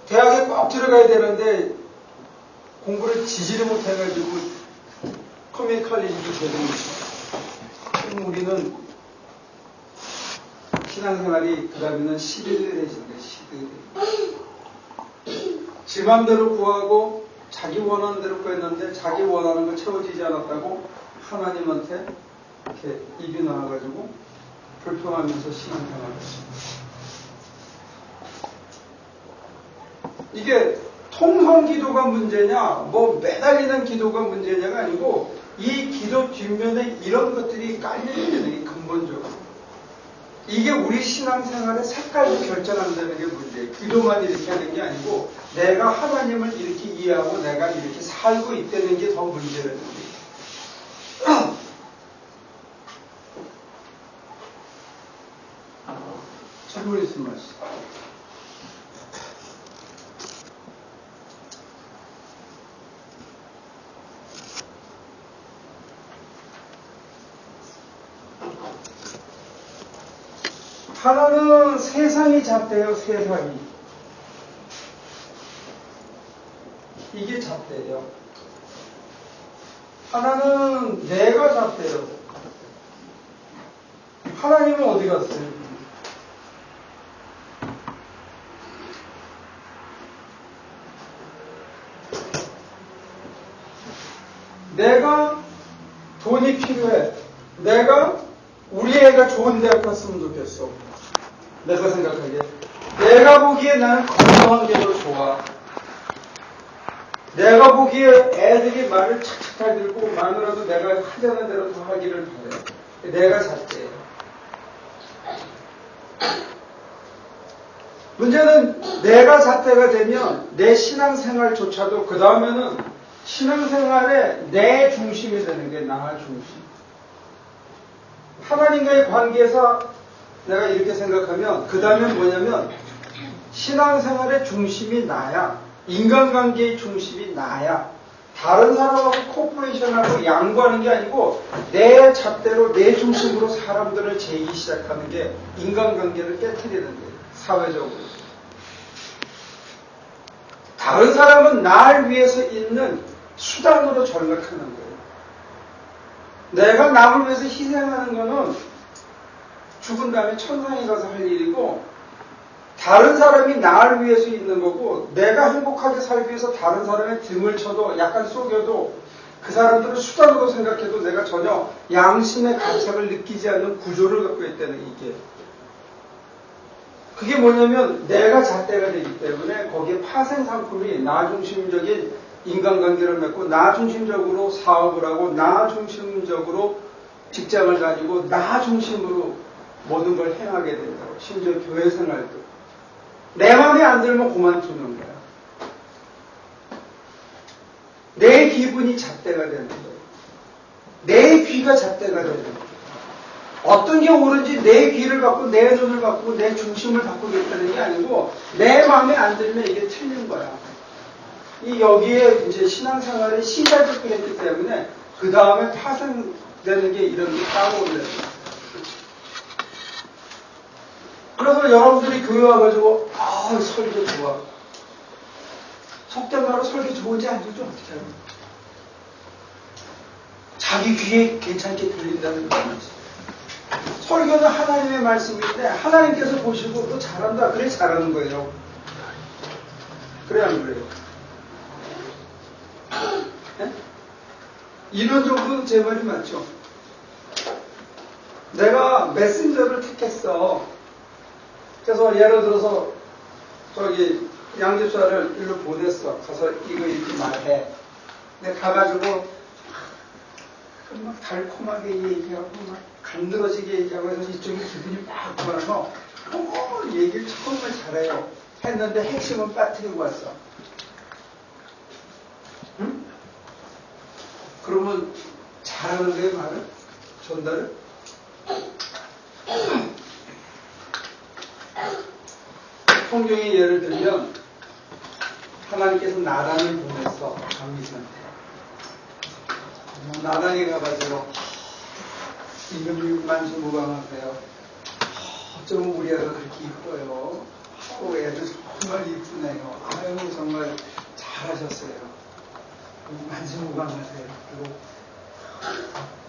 대학에 꼭 들어가야 되는데 공부를 지지를 못해가지고 커뮤니티 칼리지도 되는 거죠. 우리는 신앙생활이 그 다음에는 11대입니다. 11대. 지 맘대로 구하고 자기 원하는 대로 구했는데 자기 원하는 거 채워지지 않았다고 하나님한테 이렇게 입이 나와가지고 불평하면서 신앙생활을 했습니다. 이게 통성 기도가 문제냐, 뭐 매달리는 기도가 문제냐가 아니고 이 기도 뒷면에 이런 것들이 깔려있는 게 근본적으로. 이게 우리 신앙생활의 색깔도 결정한다는 게 문제예요. 기도만 이렇게 하는 게 아니고 내가 하나님을 이렇게 이해하고 내가 이렇게 살고 있다는 게 더 문제라는 거예요. 질문 있으면 하시죠. 하나는 세상이 잣대요, 세상이. 이게 잣대예요. 하나는 내가 잣대요. 하나님은 어디 갔어요? 내가 돈이 필요해. 우리 애가 좋은 대학 갔으면 좋겠어. 내가 생각하기에. 내가 보기에 나는 건강한 게 더 좋아. 내가 보기에 애들이 말을 착착 잘 듣고 마누라도 내가 하자는 대로 더 하기를 바래. 내가 잣대예요. 문제는 내가 잣대가 되면 내 신앙생활조차도 그 다음에는 신앙생활에 내 중심이 되는 게 나 중심. 하나님과의 관계에서 내가 이렇게 생각하면 그 다음에 뭐냐면 신앙생활의 중심이 나야. 인간관계의 중심이 나야. 다른 사람하고 코퍼레이션하고 양보하는 게 아니고 내 잣대로 내 중심으로 사람들을 재기 시작하는 게 인간관계를 깨트리는 거예요. 사회적으로. 다른 사람은 날 위해서 있는 수단으로 전락하는 거예요. 내가 남을 위해서 희생하는 거는 죽은 다음에 천상에 가서 할 일이고 다른 사람이 나를 위해서 있는 거고 내가 행복하게 살기 위해서 다른 사람의 등을 쳐도 약간 속여도 그 사람들을 수단으로 생각해도 내가 전혀 양심의 감착을 느끼지 않는 구조를 갖고 있다는 이게. 그게 뭐냐면 내가 잣대가 되기 때문에 거기에 파생 상품이 나 중심적인 인간관계를 맺고 나 중심적으로 사업을 하고 나 중심적으로 직장을 다니고 나 중심으로 모든 걸 행하게 된다고. 심지어 교회 생활도. 내 마음에 안 들면 그만두는 거야. 내 기분이 잣대가 되는 거예요. 내 귀가 잣대가 되는 거예요. 어떤 게 옳은지 내 귀를 바꾸고 내 눈을 바꾸고 내 중심을 바꾸겠다는 게 아니고 내 마음에 안 들면 이게 틀린 거야. 이 여기에 이제 신앙생활의 시작을 그랬기 때문에 그 다음에 파생되는 게 이런 게 따라오는 거예요. 그래서 여러분들이 교회 와가지고 설교 좋아. 속된 말로 설교 좋은지 안 좋은지 어떻게 알아? 자기 귀에 괜찮게 들린다는 거지. 설교는 하나님의 말씀인데 하나님께서 보시고 너 잘한다. 그래 잘하는 거예요. 그래 안 그래요? 네? 이론적으로는 제 말이 맞죠? 내가 메신저를 택했어. 그래서 예를 들어서 저기 양집사를 일로 보냈어. 가서 이거 이렇게 말해. 근데 가가지고 막 달콤하게 얘기하고 막 간드러지게 얘기하고 해서 이쪽이 기분이 막 돌아서 얘기를 정말 잘해요. 했는데 핵심은 빠뜨리고 왔어. 응? 그러면 잘하는 거예요, 말을? 전달을? 성경의 예를 들면 하나님께서 나단을 보냈어. 다윗한테. 나단에 가가지고 임금님 만수무강하세요. 어쩌면 우리 애가 그렇게 이뻐요. 애들 정말 이쁘네요. 아유, 정말 잘하셨어요. 만지무강하세요. 그리고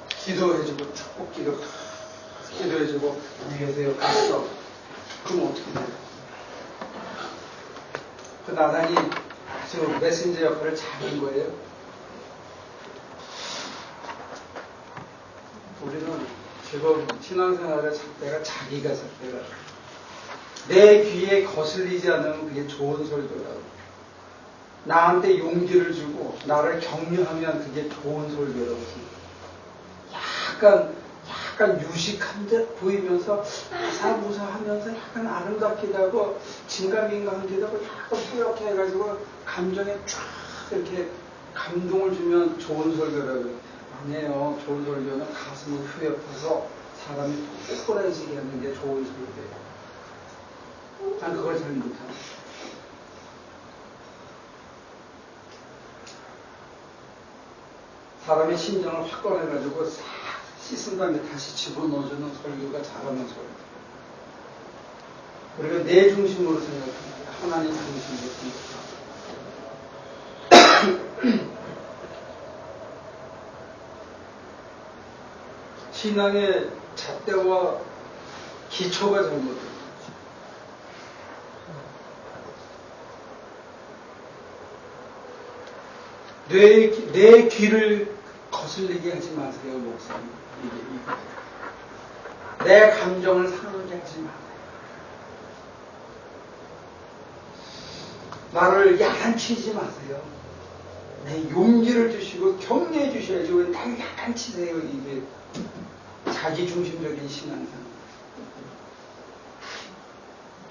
기도해주고, 축복 기도해주고, 안녕히 계세요. 갔어. 그럼 어떻게 돼요? 그 나단이 아주 메신저 역할을 잘한 거예요. 우리는 지금 신앙생활을 할 때가 자기가 살 때가 내 귀에 거슬리지 않으면 그게 좋은 설교라고. 나한테 용기를 주고 나를 격려하면 그게 좋은 설교라고. 약간 유식한 듯 보이면서 아사무사하면서 약간 아름답기도 하고 진감인감기도 하고 약간 뿌옇게 해가지고 감정에 쫙 이렇게 감동을 주면 좋은 설교라고. 아니에요. 좋은 설교는 가슴을 휘어펴서 사람이 꼬꾸라지게 하는 게 좋은 설교예요. 난 그걸 잘 못하는. 사람의 심정을 확 꺼내가지고 싹 씻은 다음에 다시 집어넣어주는 설교가 잘하는 설교. 우리가 내 중심으로 생각합니다. 하나님 중심으로 생각합니다. 신앙의 잣대와 기초가 잘못됩니다. 내 귀를 거슬리게 하지 마세요, 목사님. 내 감정을 상하게 하지 마세요. 나를 야단치지 마세요. 내 용기를 주시고 격려해 주셔야지. 왜 나를 야단치세요? 이게 자기중심적인 신앙생활.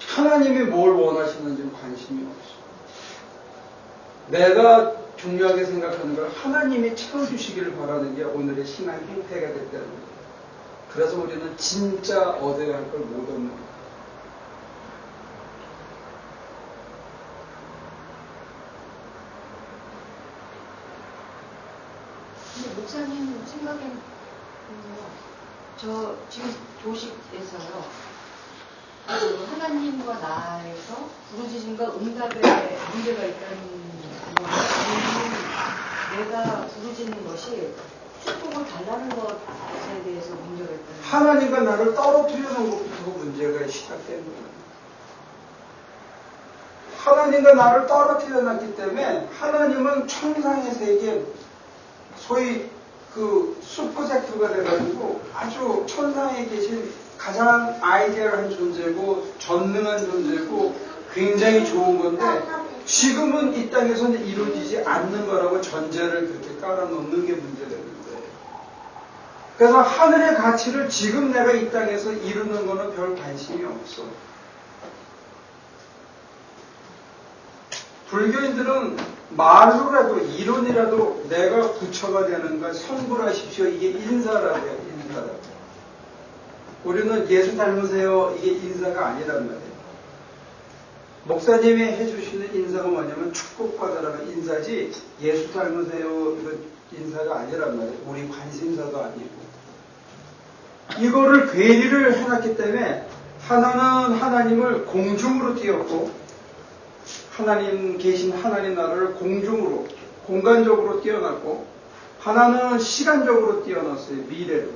하나님이 뭘 원하시는지 관심이 없어. 내가 중요하게 생각하는 걸 하나님이 채워주시기를 바라는 게 오늘의 신앙 행태가 됐다는 거예요. 그래서 우리는 진짜 얻어야 할 걸 못 얻는 거예요. 근데 목사님 생각엔 저 지금 도식에서요, 하나님과 나에서 부르짖음과 응답에 문제가 있다는 거는 내가 부르짖는 것이 축복을 달라는 것에 대해서 문제가 있다는 하나님과 나를 떨어뜨리는 것부터 문제가 시작되는 거예요. 하나님과 나를 떨어뜨려 놨기 때문에 하나님은 천상의 세계, 소위 그 슈퍼젝트가 돼가지고 아주 천상에 계신 가장 아이디어한 존재고 전능한 존재고 굉장히 좋은 건데 지금은 이 땅에서는 이루어지지 않는 거라고 전제를 그렇게 깔아놓는 게 문제되는 거예요. 그래서 하늘의 가치를 지금 내가 이 땅에서 이루는 거는 별 관심이 없어. 불교인들은 말로라도 이론이라도 내가 부처가 되는 걸 성불하십시오. 이게 인사라고 해요. 인사라고. 우리는 예수 닮으세요. 이게 인사가 아니란 말이에요. 목사님이 해주시는 인사가 뭐냐면 축복받으라는 인사지 예수 닮으세요. 이건 인사가 아니란 말이에요. 우리 관심사도 아니고. 이거를 괴리를 해놨기 때문에 하나는 하나님을 공중으로 띄웠고 하나님 계신 하나님 나라를 공중으로 공간적으로 띄워놨고 하나는 시간적으로 띄워놨어요. 미래로.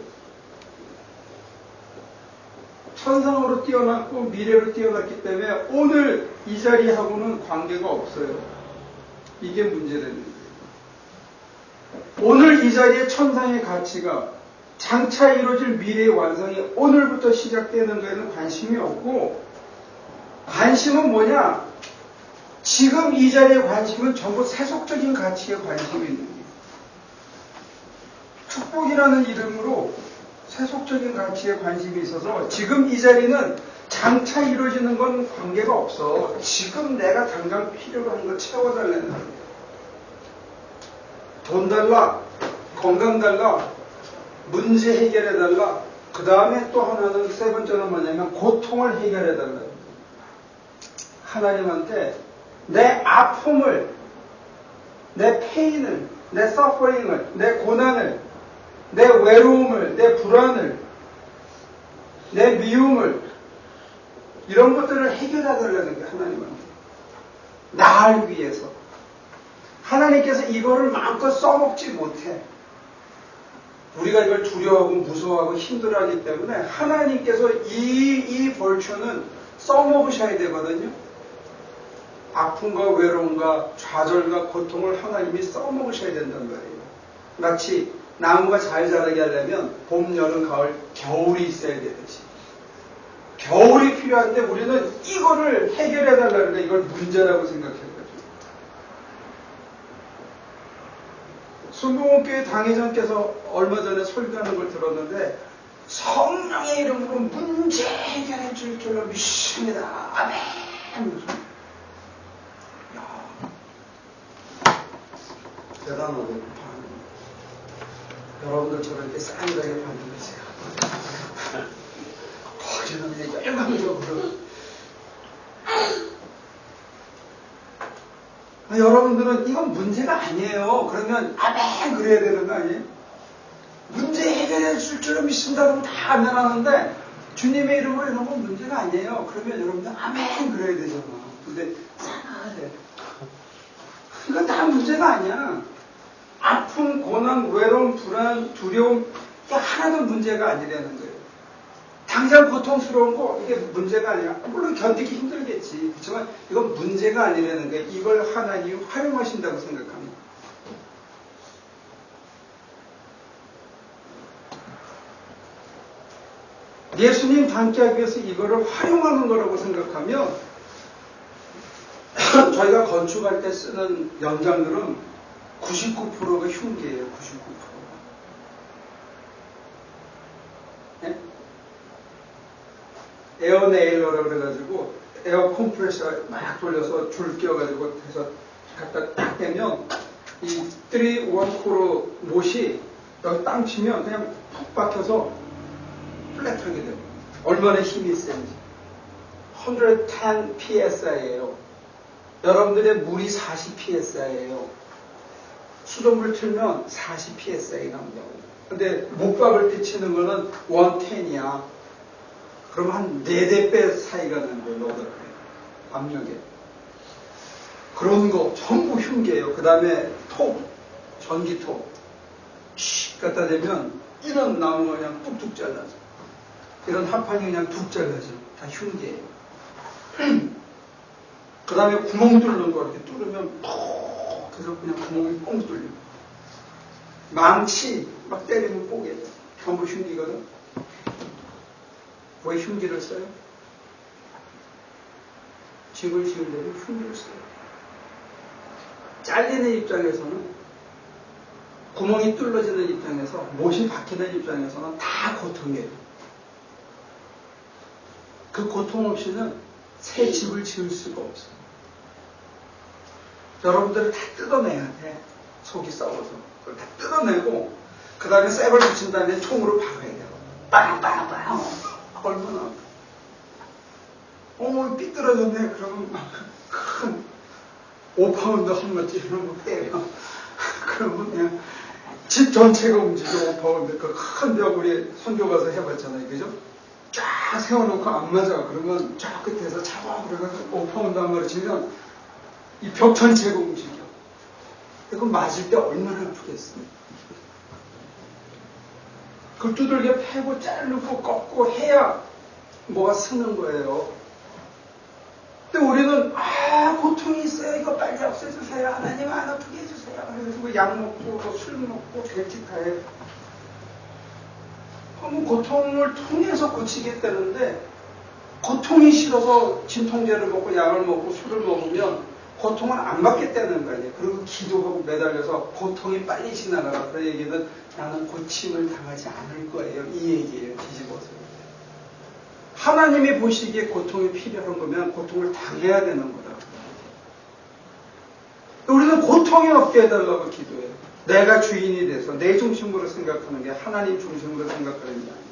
천상으로 띄워놨고 미래로 띄워놨기 때문에 오늘 이 자리하고는 관계가 없어요. 이게 문제되는 거예요. 오늘 이 자리의 천상의 가치가 장차 이루어질 미래의 완성이 오늘부터 시작되는 데에는 관심이 없고 관심은 뭐냐? 지금 이 자리의 관심은 전부 세속적인 가치에 관심이 있는 거예요. 축복이라는 이름으로 세속적인 가치에 관심이 있어서 지금 이 자리는 장차 이루어지는 건 관계가 없어. 지금 내가 당장 필요로 한 거 채워달라는 거예요. 돈 달라, 건강 달라, 문제 해결해달라. 그 다음에 또 하나는 세 번째는 뭐냐면 고통을 해결해달라. 하나님한테 내 아픔을, 내 페인을, 내 서퍼링을, 내 고난을, 내 외로움을, 내 불안을, 내 미움을 이런 것들을 해결해달라는 게 하나님한테. 날 위해서. 하나님께서 이거를 마음껏 써먹지 못해. 우리가 이걸 두려워하고 무서워하고 힘들어하기 때문에 하나님께서 이 벌초는 써먹으셔야 되거든요. 아픔과 외로움과 좌절과 고통을 하나님이 써먹으셔야 된단 말이에요. 마치 나무가 잘 자라게 하려면 봄, 여름, 가을, 겨울이 있어야 되듯이. 겨울이 필요한데 우리는 이거를 해결해 달라는데 이걸 문제라고 생각해요. 순복음교회 당회장께서 얼마 전에 설교하는 걸 들었는데 성령의 이름으로 문제 해결해 줄 줄로 믿습니다. 아멘. 야, 대단하고 여러분들처럼 이렇게 싸늘하게 반응하세요. 거기는 그냥 열광적으로. 여러분들은 이건 문제가 아니에요. 그러면 아멘 그래야 되는 거 아니에요? 문제 해결해 줄 줄로 믿습니다. 그러면 다 아멘 하는데 주님의 이름으로 이런 건 문제가 아니에요. 그러면 여러분들 아멘 그래야 되잖아. 근데 짠하대. 이건 다 문제가 아니야. 아픔, 고난, 외로움, 불안, 두려움 이게 하나도 문제가 아니라는 거예요. 당장 고통스러운 거 이게 문제가 아니라 물론 견디기 힘들겠지. 그렇지만 이건 문제가 아니라는 거예요. 이걸 하나님이 활용하신다고 생각합니다. 예수님 닮게 하기 위해서 이거를 활용하는 거라고 생각하면 저희가 건축할 때 쓰는 연장들은 99%가 흉기예요. 99%. 네? 에어 네일러라고 그래가지고 에어 컴프레셔 막 돌려서 줄 끼워가지고 해서 갖다 딱 대면 이 3, 1 코로 못이 여기 땅 치면 그냥 푹 박혀서 플랫하게 돼요. 얼마나 힘이 센지. 110 psi예요. 여러분들의 물이 40 psi예요. 수돗물 틀면 40 psi 나온다고. 근데 목박을 때 치는 거는 110이야. 그럼 한 4배 사이가 나는 거예요. 8배. 압력에. 그런 거 전부 흉기예요. 그 다음에 톱, 전기톱. 씩 갖다 대면 이런 나무가 그냥 뚝뚝 잘라져. 이런 합판이 그냥 뚝 잘라져. 다 흉기예요. 그 다음에 구멍 뚫는 거 이렇게 뚫으면 푹 해서 그냥 구멍이 뻥 뚫려. 망치 막 때리면 뽀개. 전부 흉기거든. 왜 흉기를 써요? 집을 지으려면 흉기를 써요. 잘리는 입장에서는, 구멍이 뚫어지는 입장에서, 못이 박히는 입장에서는 다 고통이에요. 그 고통 없이는 새 집을 지을 수가 없어요. 여러분들을 다 뜯어내야 돼. 속이 썩어서. 그걸 다 뜯어내고, 그 다음에 쇠을 붙인 다음에 총으로 박아야 돼요. 빵빵빵. 얼마나. 삐뚤어졌네. 그러면 큰 5파운드 한 마치 이런 거 때려. 그러면 그냥 집 전체가 움직여. 5파운드. 그 큰 벽 우리 선교 가서 해봤잖아요. 그죠? 쫙 세워놓고 안 맞아. 그러면 쫙 끝에서 잡아. 그래가지고 5파운드 한 마리 치면 이 벽 전체가 움직여. 이거 맞을 때 얼마나 아프겠어요. 그걸 두들겨 패고 자르고 꺾고 해야 뭐가 쓰는 거예요. 근데 우리는 고통이 있어요. 이거 빨리 없애주세요. 하나님 안 아프게 해주세요. 그래서 뭐 약 먹고 술 먹고 별짓 다 해요. 그럼 고통을 통해서 고치겠다는데 고통이 싫어서 진통제를 먹고 약을 먹고 술을 먹으면 고통을 안 받겠다는 거 아니에요. 그리고 기도하고 매달려서 고통이 빨리 지나가라. 그 얘기는 나는 고침을 당하지 않을 거예요. 이 얘기예요. 뒤집어서. 하나님이 보시기에 고통이 필요한 거면 고통을 당해야 되는 거다. 우리는 고통이 없게 해달라고 기도해요. 내가 주인이 돼서 내 중심으로 생각하는 게 하나님 중심으로 생각하는 게 아니에요.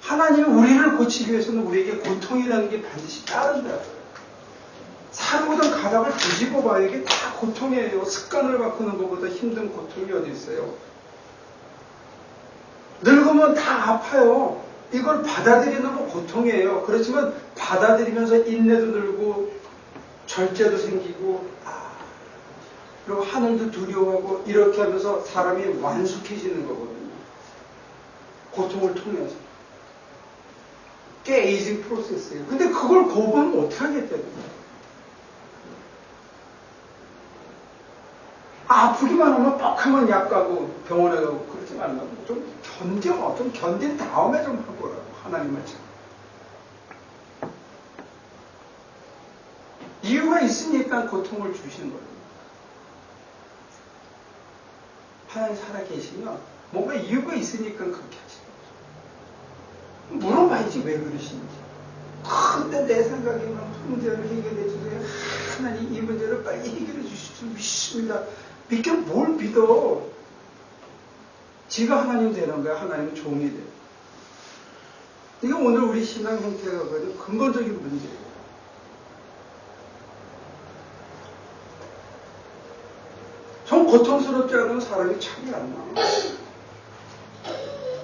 하나님이 우리를 고치기 위해서는 우리에게 고통이라는 게 반드시 따른다. 산보다 가닥을 뒤집어 봐요. 이게 다 고통이에요. 습관을 바꾸는 것보다 힘든 고통이 어디 있어요. 늙으면 다 아파요. 이걸 받아들이는 건 고통이에요. 그렇지만 받아들이면서 인내도 늘고 절제도 생기고, 그리고 하늘도 두려워하고, 이렇게 하면서 사람이 완숙해지는 거거든요. 고통을 통해서. 꽤 에이징 프로세스예요. 근데 그걸 거부하면 어떻게 하겠다는 거예요? 아프기만 하면 뻑하면 약 가고 병원에 가고 그러지 말라고. 좀 견딘 다음에 좀 하고라고. 하나님을 참. 이유가 있으니까 고통을 주시는 거예요. 하나님 살아계시면 뭔가 이유가 있으니까 그렇게 하시는 거죠. 물어봐야지 왜 그러시는지. 근데 내 생각에는 문제를 해결해 주세요. 하나님 이 문제를 빨리 해결해 주실 줄 믿습니다. 믿겨 뭘 믿어? 지가 하나님 되는 거야. 하나님 종이 돼. 이게 오늘 우리 신앙 형태가 근본적인 문제예요. 좀 고통스럽지 않으면 사람이 참이 안 나.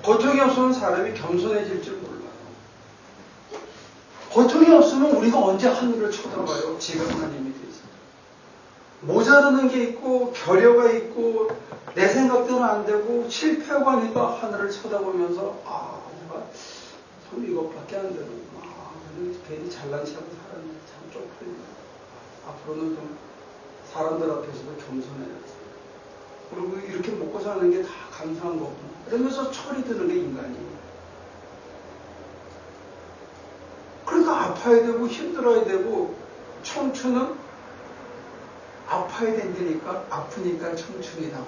고통이 없으면 사람이 겸손해질 줄 몰라요. 고통이 없으면 우리가 언제 하늘을 쳐다봐요? 지가 하나님이 되지. 모자르는 게 있고 결여가 있고 내 생각대로 안 되고 실패하고 하니까 하늘을 쳐다보면서 내가 참 이것밖에 안 되는구나. 괜히 잘난 체하고 살았네. 참 쪽팔린다. 앞으로는 좀 사람들 앞에서도 겸손해야지. 그리고 이렇게 먹고 사는 게 다 감사한 거구나. 이러면서 철이 드는 게 인간이에요. 그러니까 아파야 되고 힘들어야 되고 청춘은 아파야 된다니까 아프니까 청춘이라고.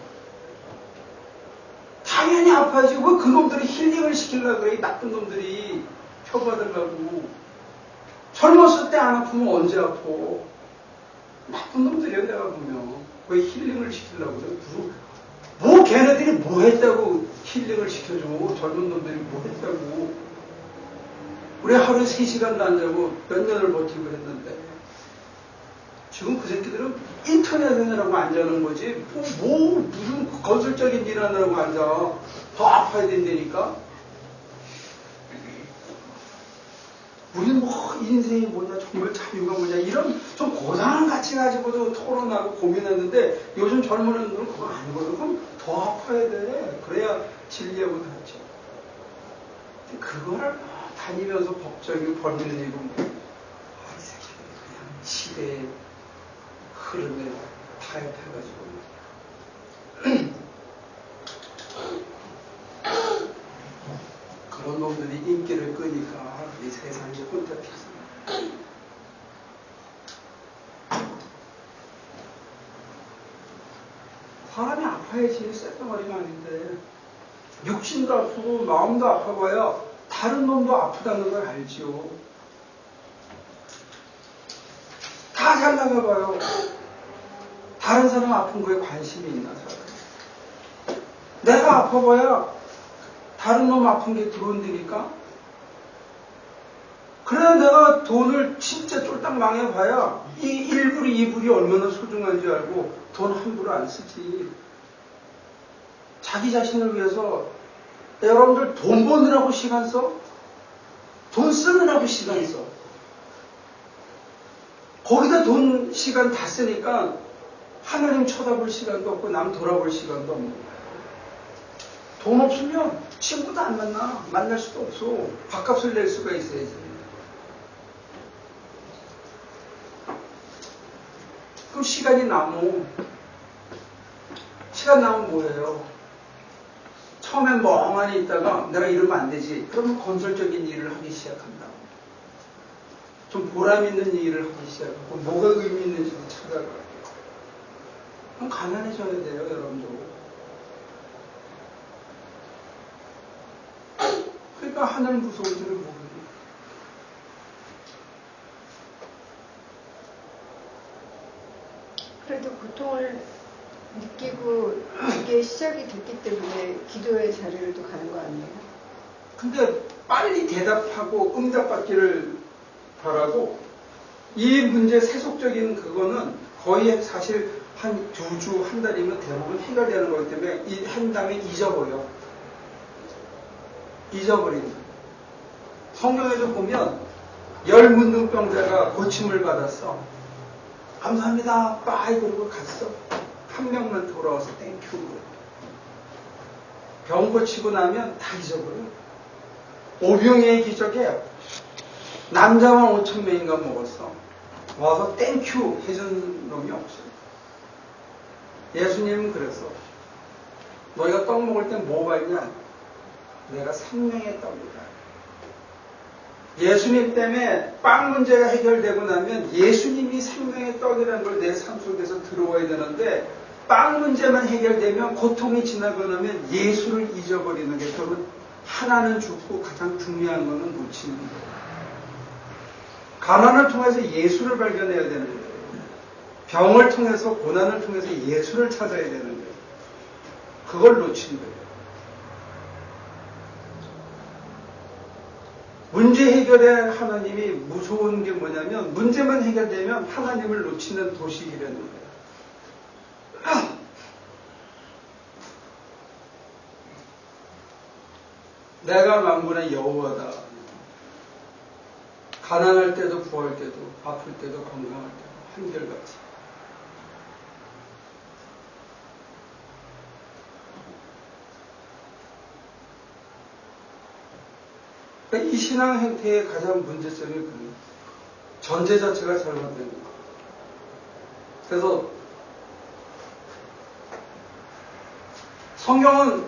당연히 아파야지. 왜 그놈들이 힐링을 시키려고 그래? 이 나쁜 놈들이 표받으려고. 젊었을 때 안 아프면 언제 아파? 나쁜 놈들이야 내가 보면. 왜 힐링을 시키려고 그래? 뭐 걔네들이 뭐 했다고 힐링을 시켜줘. 젊은 놈들이 뭐 했다고. 우리 하루에 3시간도 안 자고 몇 년을 버티고 했는데 지금 그 새끼들은 인터넷 하느라고 안 자는 거지. 무슨 건설적인 일 하느라고 앉아. 더 아파야 된다니까. 우리는 인생이 뭐냐, 정말 자유가 뭐냐, 이런 좀 고상한 가치 가지고도 토론하고 고민했는데 요즘 젊은 애들은 그거 아니거든. 그럼 더 아파야 돼. 그래야 진리하고 닿죠. 그거를 다니면서 법적인 법률이고 이 새끼들 그냥 시대의 흐름에 타협해가지고 그런 놈들이 인기를 끄니까 이 세상이 혼잡해서 사람이 아파야지 쇳덩어리가 아닌데 육신도 아프고 마음도 아파봐야 다른 놈도 아프다는 걸 알지요. 다 잘 나가봐요. 다른 사람 아픈 거에 관심이 있나 사람. 내가 아파봐야 다른 놈 아픈 게 들어온다니까. 그래 내가 돈을 진짜 쫄딱 망해봐야 이 1불이 2불이 얼마나 소중한 줄 알고 돈 함부로 안 쓰지. 자기 자신을 위해서 여러분들 돈 버느라고 시간 써? 돈 쓰느라고 시간 써. 거기다 돈 시간 다 쓰니까 하나님 쳐다볼 시간도 없고 남 돌아볼 시간도 없는 거야. 돈 없으면 친구도 안 만날 수도 없어. 밥값을 낼 수가 있어야지. 그럼 시간이 시간 남으면 뭐예요? 처음엔 멍하니 있다가 내가 이러면 안 되지. 그러면 건설적인 일을 하기 시작한다. 좀 보람 있는 일을 하기 시작하고 뭐가 의미 있는지도 찾아가고. 그럼 가난해져야 돼요, 여러분들. 그러니까 하늘 무서운 줄을 모르는. 그래도 고통을 느끼고 이게 시작이 됐기 때문에 기도의 자리를 또 가는 거 아니에요? 근데 빨리 대답하고 응답받기를 바라고 이 문제 세속적인 그거는 거의 사실 한 2주, 한 달이면 대부분 해결되는 거기 때문에 한 다음에 잊어버린다. 성경에도 보면 열문둥병자가 고침을 받았어. 감사합니다. 빠이 그러고 갔어. 한 명만 돌아와서 땡큐. 병 고치고 나면 다 잊어버려. 오병이의 기적에 남자만 5,000명인가 먹었어. 와서 땡큐 해준 놈이 없어. 예수님은 그랬어. 너희가 떡 먹을 때 뭐 봤냐? 내가 생명의 떡이다. 예수님 때문에 빵 문제가 해결되고 나면 예수님이 생명의 떡이라는 걸 내 삶 속에서 들어와야 되는데 빵 문제만 해결되면 고통이 지나고 나면 예수를 잊어버리는 게 결국 하나는 죽고 가장 중요한 거는 놓치는 거예요. 가난을 통해서 예수를 발견해야 되는 거예요. 병을 통해서 고난을 통해서 예수를 찾아야 되는 거예요. 그걸 놓친 거예요. 문제 해결의 하나님이 무서운 게 뭐냐면 문제만 해결되면 하나님을 놓치는 도식이라는 거예요. 내가 만군의 여호와다. 가난할 때도 부할 때도 아플 때도 건강할 때도 한결같이. 이 신앙 행태의 가장 문제점이 그거예요. 전제 자체가 잘못된 거예요. 그래서 성경은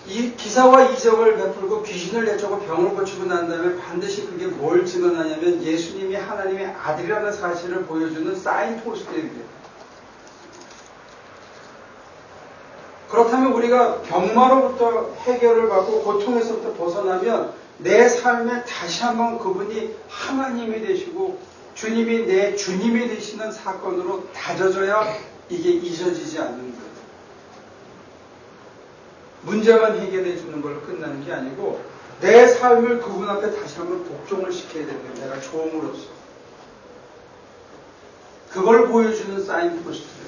이 기사와 이적을 베풀고 귀신을 내쫓고 병을 고치고 난 다음에 반드시 그게 뭘 증언하냐면 예수님이 하나님의 아들이라는 사실을 보여주는 사인 포스트입니다. 그렇다면 우리가 병마로부터 해결을 받고 고통에서부터 벗어나면 내 삶에 다시 한번 그분이 하나님이 되시고 주님이 내 주님이 되시는 사건으로 다져져야 이게 잊어지지 않는 거예요. 문제만 해결해 주는 걸로 끝나는 게 아니고 내 삶을 그분 앞에 다시 한번 복종을 시켜야 됩니다. 내가 종으로서. 그걸 보여주는 사인 포스트예요.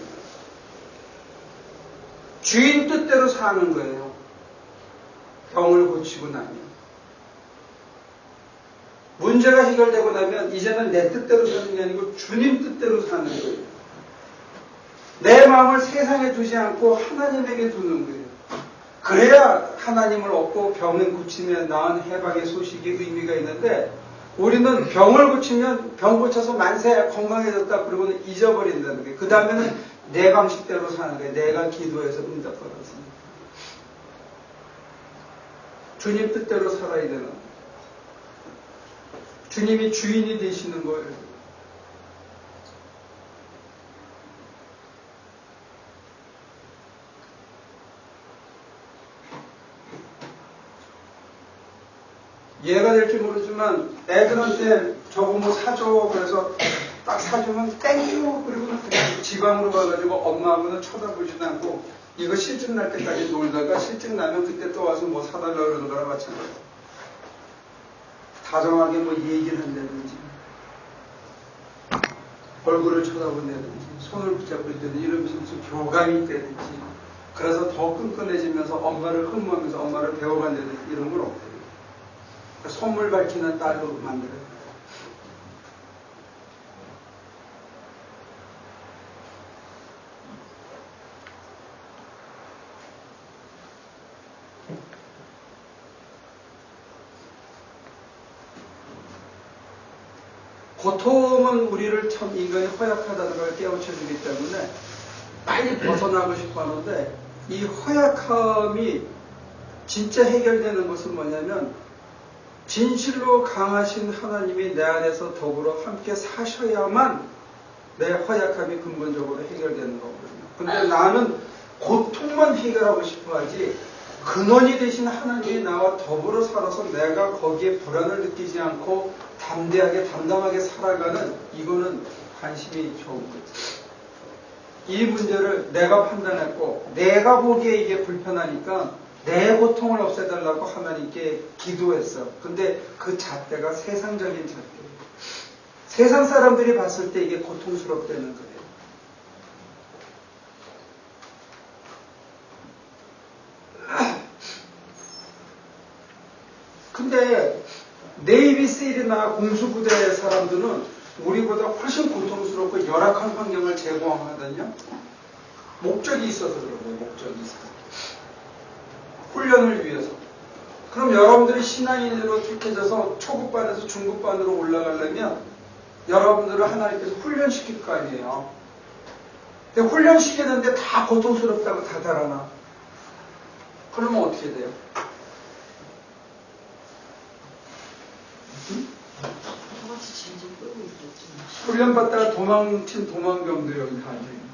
주인 뜻대로 사는 거예요. 병을 고치고 나면. 문제가 해결되고 나면 이제는 내 뜻대로 사는 게 아니고 주님 뜻대로 사는 거예요. 내 마음을 세상에 두지 않고 하나님에게 두는 거예요. 그래야 하나님을 얻고 병을 고치면 나은 해방의 소식이 의미가 있는데 우리는 병을 고치면 병 고쳐서 만세 건강해졌다 그러고는 잊어버린다는 거예요. 그 다음에는 내 방식대로 사는 거예요. 내가 기도해서 응답받았습니다. 주님 뜻대로 살아야 되는 주님이 주인이 되시는 거예요. 이해가 될지 모르지만 애들한테 저거 뭐 사줘 그래서 딱 사주면 땡큐 그리고 지방으로 가가지고 엄마하고는 쳐다보지도 않고 이거 실증 날 때까지 놀다가 실증 나면 그때 또 와서 뭐 사달라고 그러는 거랑 마찬가지예요. 다정하게 뭐 얘기를 한다든지 얼굴을 쳐다본다든지 손을 붙잡고 있다든지 이러면서 무슨 교감이 있다든지 그래서 더 끈끈해지면서 엄마를 흠모하면서 엄마를 배워간다든지 이런 건 없대요. 선물 밝히는 딸로 만들어요. 고통은 우리를 참 인간이 허약하다는 걸 깨우쳐주기 때문에 빨리 벗어나고 싶어 하는데 이 허약함이 진짜 해결되는 것은 뭐냐면 진실로 강하신 하나님이 내 안에서 더불어 함께 사셔야만 내 허약함이 근본적으로 해결되는 거거든요. 근데 나는 고통만 해결하고 싶어 하지 근원이 되신 하나님이 나와 더불어 살아서 내가 거기에 불안을 느끼지 않고 담대하게 담담하게 살아가는 이거는 관심이 좋은 거지. 이 문제를 내가 판단했고 내가 보기에 이게 불편하니까 내 고통을 없애달라고 하나님께 기도했어. 근데 그 잣대가 세상적인 잣대예요. 세상 사람들이 봤을 때 이게 고통스럽다는 거예요. 근데 네이비 세일이나 공수부대 사람들은 우리보다 훨씬 고통스럽고 열악한 환경을 제공하거든요. 목적이 있어서 그런 거예요. 목적이 있어서. 훈련을 위해서. 그럼 여러분들이 신앙인으로 택해져서 초급반에서 중급반으로 올라가려면 여러분들을 하나님께서 훈련시킬 거 아니에요. 근데 훈련시키는데 다 고통스럽다고 다 달아나. 그러면 어떻게 돼요? 같이 질질 끌고 있겠지. 훈련받다가 도망친 도망병들 여기 다 앉아있는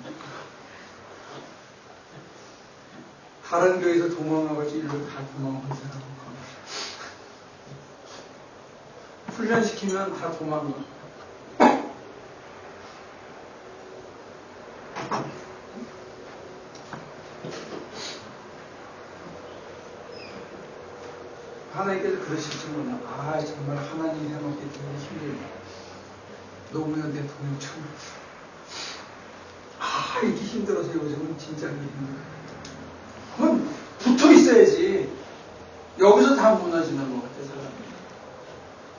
다른 교회에서 도망가가지고 일로 다 도망간 사람. 훈련시키면 다 도망가. 하나님께서 그러시지만, 정말 하나님이 해먹기 때문에 힘들다. 노무현 대통령 참, 이렇게 힘들어서 요즘은 진짜 힘들다. 그건 붙어 있어야지. 여기서 다 무너지는 것 같아, 사람이.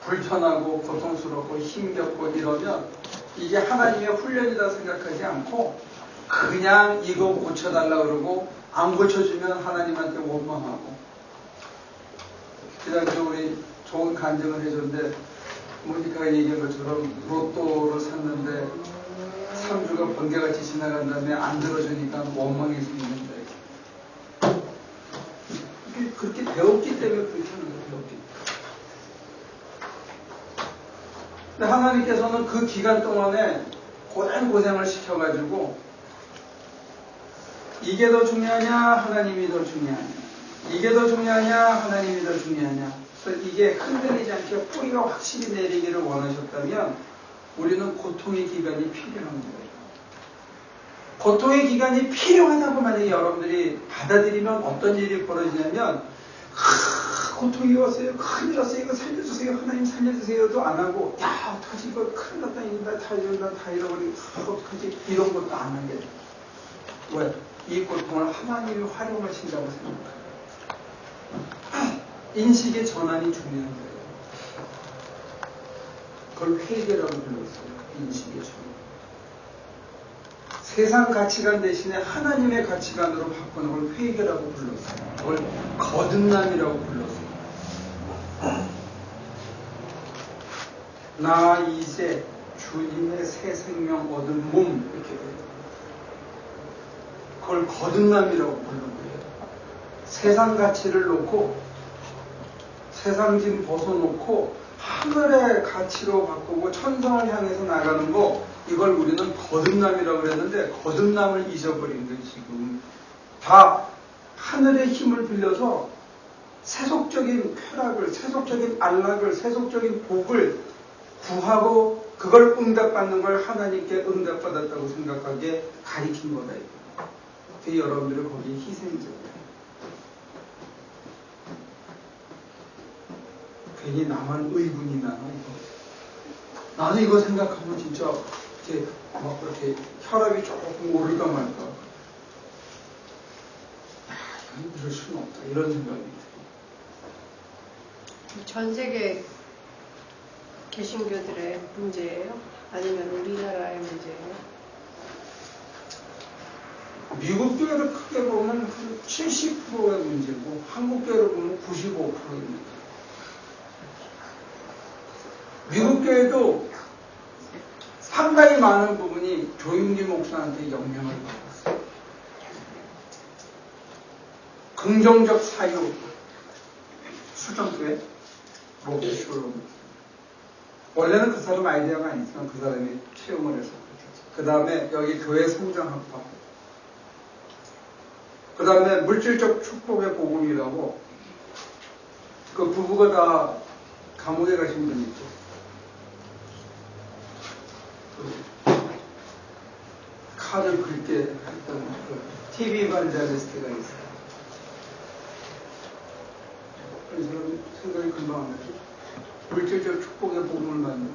불편하고 고통스럽고 힘겹고 이러면 이게 하나님의 훈련이다 생각하지 않고 그냥 이거 고쳐달라 그러고 안 고쳐주면 하나님한테 원망하고. 그다음에 우리 좋은 간증을 해줬는데 모니카가 얘기한 것처럼 로또를 샀는데 3주가 번개같이 지나간 다음에 안 들어주니까 원망해서 있는데 그렇게 배웠기 때문에 그렇게 하는 거예요. 배웠기 때문에. 근데 하나님께서는 그 기간 동안에 고생을 시켜가지고 이게 더 중요하냐 하나님이 더 중요하냐 이게 더 중요하냐 하나님이 더 중요하냐. 그래서 이게 흔들리지 않게 뿌리가 확실히 내리기를 원하셨다면 우리는 고통의 기간이 필요한 거예요. 고통의 기간이 필요하다고 만약에 여러분들이 받아들이면 어떤 일이 벌어지냐면 고통이 왔어요. 큰일 났어요. 이거 살려주세요. 하나님 살려주세요도 안 하고 야 어떡하지 이거 큰일 났다. 이거 다 잃어버리고 어떡하지 이런 것도 안 하게 돼요. 왜? 이 고통을 하나님이 활용하신다고 생각해요. 인식의 전환이 중요한 거예요. 그걸 회개라고 불렀어요. 인식의 전환. 세상 가치관 대신에 하나님의 가치관으로 바꾸는 걸 회개라고 불렀어요. 그걸 거듭남이라고 불렀어요. 나 이제 주님의 새 생명 얻은 몸 이렇게 돼요. 그걸 거듭남이라고 부르는 거예요. 세상 가치를 놓고 세상 짐 벗어놓고 하늘의 가치로 바꾸고 천성을 향해서 나가는 거 이걸 우리는 거듭남이라고 그랬는데 거듭남을 잊어버린 거예요. 지금 다 하늘의 힘을 빌려서 세속적인 쾌락을 세속적인 안락을 세속적인 복을 구하고 그걸 응답받는 걸 하나님께 응답받았다고 생각하게 가리킨 거다. 그 여러분들은 거기에 희생적이에요. 괜히 나만 의분이 나나 이거. 나는 이거 생각하면 진짜 이렇게 막 그렇게 혈압이 조금 오를까 말까. 이건 이럴 수는 없다. 이런 생각이 들어요. 전 세계 개신교들의 문제예요? 아니면 우리나라의 문제예요? 미국 교회를 크게 보면 한 70%의 문제고 한국 교회를 보면 95%의 문제. 미국 교회도 상당히 많은 부분이 조윤기 목사한테 영향을 받았어요. 긍정적 사유, 수정교회, 로켓쇼로. 원래는 그 사람 아이디어가 아니지만 그 사람이 채용을 해서 그 다음에 여기 교회 성장학과, 그 다음에 물질적 축복의 복음이라고 그 부부가 다 감옥에 가신 분 있죠. 칼을 긁게 했던 그 TV 반자리스트가 있어요. 이 사람 생각이 금방 안 나죠. 물질적 축복의 복음을 받는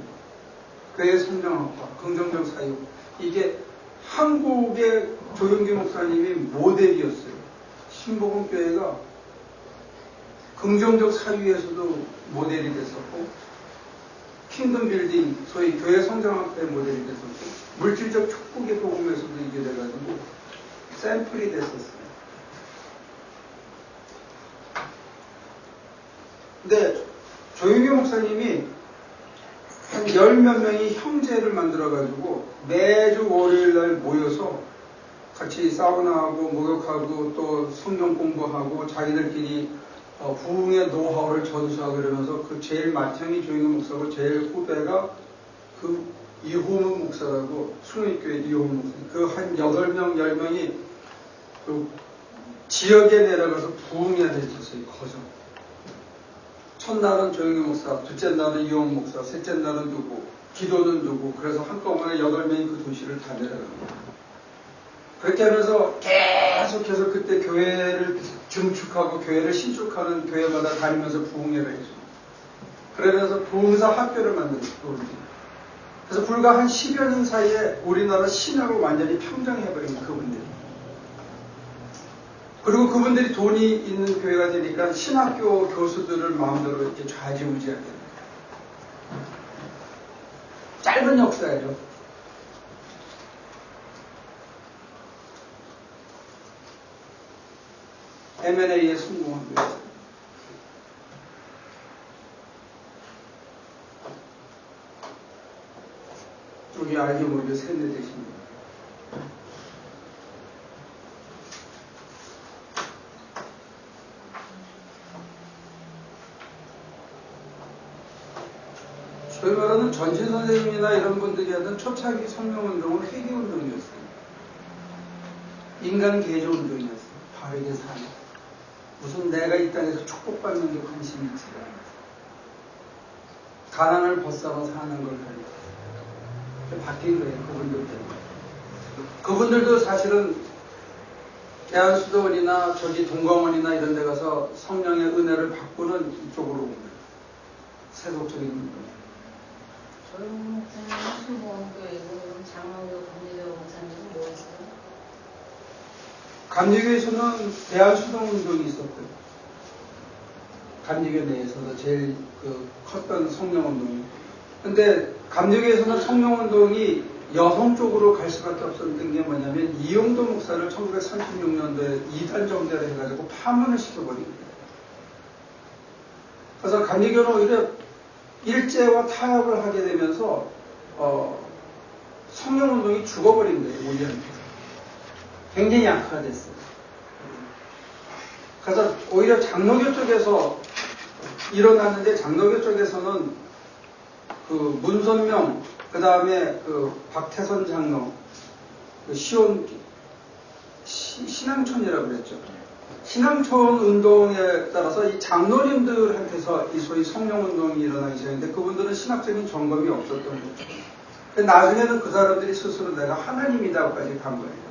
교회 성장학과, 긍정적 사유. 이게 한국의 조윤기 목사님이 모델이었어요. 신복음 교회가 긍정적 사유에서도 모델이 됐었고 킹덤 빌딩, 소위 교회 성장학회 모델이 됐었고, 물질적 축복의 복음에서도 이게 돼가지고 샘플이 됐었어요. 근데 조용희 목사님이 한 열 몇 명이 형제를 만들어가지고 매주 월요일날 모여서 같이 사우나하고 목욕하고 또 성경 공부하고 자기들끼리 부흥의 노하우를 전수하고 이러면서 그 제일 맏형이 조용희 목사고 제일 후배가 그 이호문 목사라고 충의교회 이호문 목사. 그 한 8명, 10명이 그 지역에 내려가서 부흥해야 됐었어요. 거저. 첫날은 조용희 목사, 둘째 날은 이호문 목사, 셋째 날은 누구, 기도는 누구. 그래서 한꺼번에 8명이 그 도시를 다 내려갑니다. 그렇게 하면서 계속해서 그때 교회를 증축하고 교회를 신축하는 교회마다 다니면서 부흥회를 해줘. 그러면서 부흥사 학교를 만들었어요. 그래서 불과 한 10여 년 사이에 우리나라 신학을 완전히 평정해버린 그분들이. 그리고 그분들이 돈이 있는 교회가 되니까 신학교 교수들을 마음대로 이렇게 좌지우지하게 됩니다. 짧은 역사예요. M&A에 성공한 거예요. 여기 알게 모르게 세뇌되십니다. 소위 말하는 전신 선생님이나 이런 분들이 하던 초창기 성령운동은 회개운동이었어요. 인간 개조운동이었어요. 바르게 사는. 무슨 내가 이 땅에서 축복받는 게 관심이 있지가 않아요. 가난을 벗어나 사는 걸 가지고 바뀐 거예요. 그분들 때문에. 그분들도 사실은 대한수도원이나 저기 동광원이나 이런 데 가서 성령의 은혜를 받고는 이쪽으로 온 거예요. 세속적인 운동. 저희 목사님은 순복음교회고 장로교 감리교 목사님은 뭐 했어요? 감리교에서는 대한수도운동이 있었고요. 감리교 내에서도 제일 컸던 성령운동이. 근데 감리교에서는 성령운동이 여성 쪽으로 갈 수밖에 없었던 게 뭐냐면 이용도 목사를 1936년도에 이단 정대를 해가지고 파문을 시켜버린 거예요. 그래서 감리교는 오히려 일제와 타협을 하게 되면서 성령운동이 죽어버린 거예요. 우리한테. 굉장히 약화됐어요. 그래서 오히려 장로교 쪽에서 일어났는데 장로교 쪽에서는 그 문선명, 그 다음에 그 박태선 장로, 그 신앙촌이라고 그랬죠. 신앙촌 운동에 따라서 이 장로님들한테서 이 소위 성령운동이 일어나기 시작했는데 그분들은 신학적인 점검이 없었던 거죠. 근데 나중에는 그 사람들이 스스로 내가 하나님이다까지 간 거예요.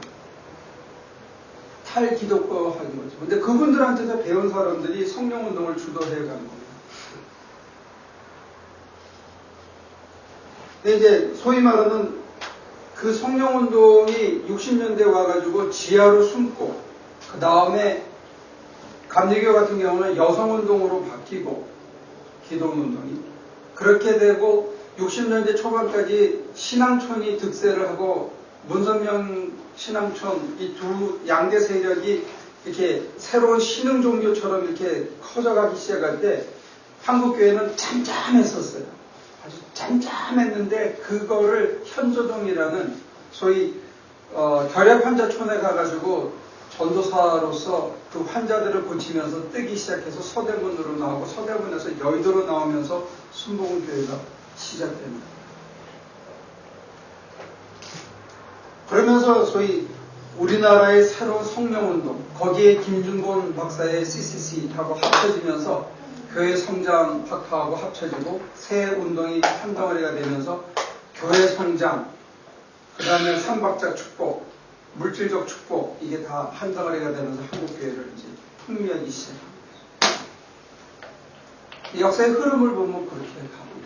탈기독교하기 거죠. 근데 그분들한테서 배운 사람들이 성령운동을 주도해 간 거예요. 근데 이제 소위 말하는 그 성령운동이 60년대에 와가지고 지하로 숨고 그 다음에 감리교 같은 경우는 여성운동으로 바뀌고 기독운동이 그렇게 되고 60년대 초반까지 신앙촌이 득세를 하고 문선명 신앙촌 이 두 양대 세력이 이렇게 새로운 신흥 종교처럼 이렇게 커져가기 시작할 때 한국교회는 잠잠했었어요. 아주 잠잠했는데 그거를 현조동이라는 소위 결핵환자촌에 가가지고 전도사로서 그 환자들을 고치면서 뜨기 시작해서 서대문으로 나오고 서대문에서 여의도로 나오면서 순복음교회가 시작됩니다. 그러면서 소위 우리나라의 새로운 성령운동, 거기에 김준곤 박사의 CCC하고 합쳐지면서 교회 성장 학파하고 합쳐지고 새 운동이 한 덩어리가 되면서 교회 성장, 그 다음에 삼박자 축복, 물질적 축복, 이게 다 한 덩어리가 되면서 한국교회를 이제 풍미하기 시작합니다. 역사의 흐름을 보면 그렇게 가고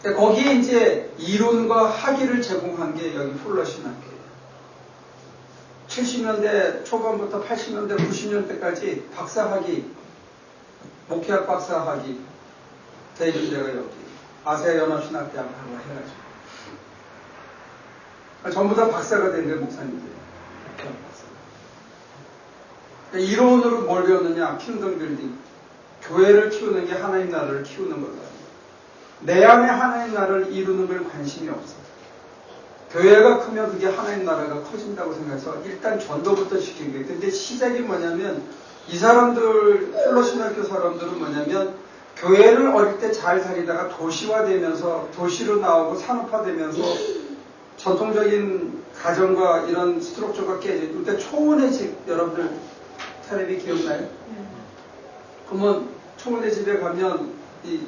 있어요. 거기에 이제 이론과 학위를 제공한 게 여기 풀러 신학교예요. 70년대 초반부터 80년대, 90년대까지 박사학위, 목회학 박사학위 대준 데가 여기. 아세아연합신학대학하고 해가지고. 전부 다 박사가 된 게 목사님들이에요. 그러니까 이론으로 뭘 배웠느냐? 킹덤 빌딩. 교회를 키우는 게 하나님 나라를 키우는 거다. 내 안에 하나님 나라를 이루는 걸 관심이 없어. 교회가 크면 그게 하나님 나라가 커진다고 생각해서 일단 전도부터 시킨 거예요. 근데 시작이 뭐냐면 이 사람들, 펠로신학교 사람들은 뭐냐면 교회를 어릴 때 잘 다니다가 도시화되면서 도시로 나오고 산업화되면서 전통적인 가정과 이런 스트럭처가 깨지고 그때 초원의 집 여러분들 텔레비 기억나요? 그러면 초원의 집에 가면 이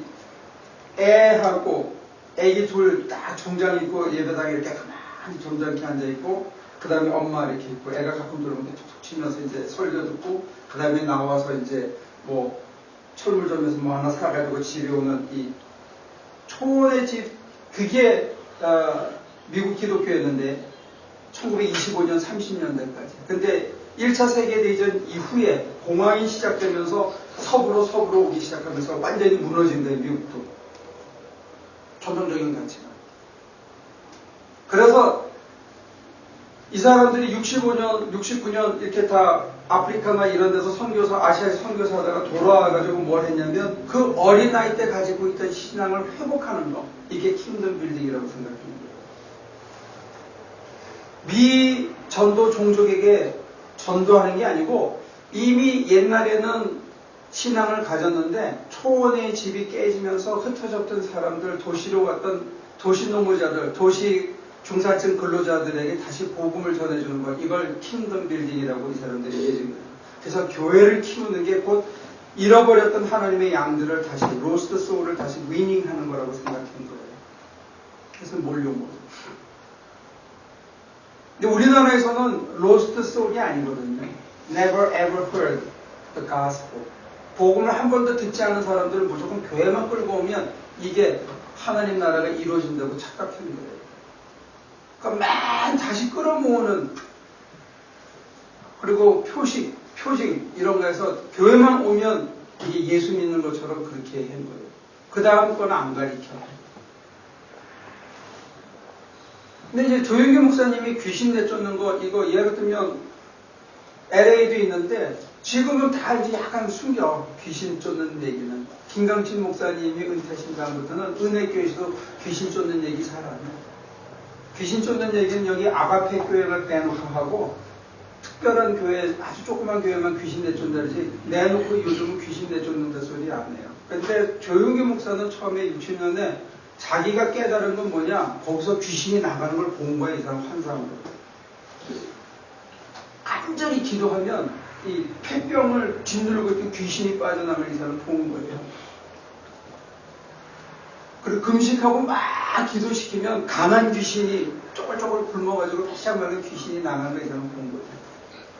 애하고 애기 둘 딱 정장 입고 예배당에 이렇게 가만히 점잖게 앉아있고 그 다음에 엄마 이렇게 있고 애가 가끔 들어오면 툭툭 치면서 이제 설교 듣고 그 다음에 나와서 이제 뭐 철물점에서 뭐 하나 사가지고 집에 오는 이 초원의 집 그게 미국 기독교였는데 1925년 30년대까지. 근데 1차 세계대전 이후에 공황이 시작되면서 서부로 오기 시작하면서 완전히 무너진 거예요. 미국도. 전통적인 가치가. 그래서 이 사람들이 65년, 69년 이렇게 다 아프리카나 이런 데서 선교사, 아시아에서 선교사 하다가 돌아와가지고 뭘 했냐면 그 어린아이 때 가지고 있던 신앙을 회복하는 거. 이게 킹덤 빌딩이라고 생각합니다. 미 전도 종족에게 전도하는 게 아니고 이미 옛날에는 신앙을 가졌는데 초원의 집이 깨지면서 흩어졌던 사람들, 도시로 갔던 도시노무자들, 도시 중산층 근로자들에게 다시 복음을 전해주는 것, 이걸 킹덤 빌딩이라고 이 사람들이 얘기해준 거예요. 그래서 교회를 키우는 게 곧 잃어버렸던 하나님의 양들을 다시 로스트 소울을 다시 위닝하는 거라고 생각한 거예요. 그래서 몰려오고. 근데 우리나라에서는 로스트 소울이 아니거든요. Never ever heard the gospel. 복음을 한 번도 듣지 않은 사람들은 무조건 교회만 끌고 오면 이게 하나님 나라가 이루어진다고 착각하는 거예요. 그러니까 맨 다시 끌어모으는 그리고 표식 이런 거에서 교회만 오면 이게 예수 믿는 것처럼 그렇게 한 거예요. 그 다음 건 안 가리켜. 근데 이제 조영규 목사님이 귀신 내쫓는 거 이거 예를 들면 LA도 있는데 지금은 다 이제 약간 숨겨 귀신 쫓는 얘기는. 김강진 목사님이 은퇴하신 다음부터는 은혜교회에서도 귀신 쫓는 얘기 잘 안 해요. 귀신 쫓는 얘기는 여기 아가페 교회를 빼놓고 하고 특별한 교회, 아주 조그만 교회만 귀신 내쫓는다지 내놓고 요즘은 귀신 내쫓는다 소리 안 해요. 근데 조영규 목사는 처음에 60년에 자기가 깨달은 건 뭐냐? 거기서 귀신이 나가는 걸 본 거야, 이 사람 환상으로. 간절히 기도하면 이 폐병을 짓누르고 있던 귀신이 빠져나가는 이 사람을 본 거예요. 그리고 금식하고 막 기도시키면 강한 귀신이 쪼글쪼글 굶어가지고 다시 한번 귀신이 나가는 걸 이 사람을 본 거예요.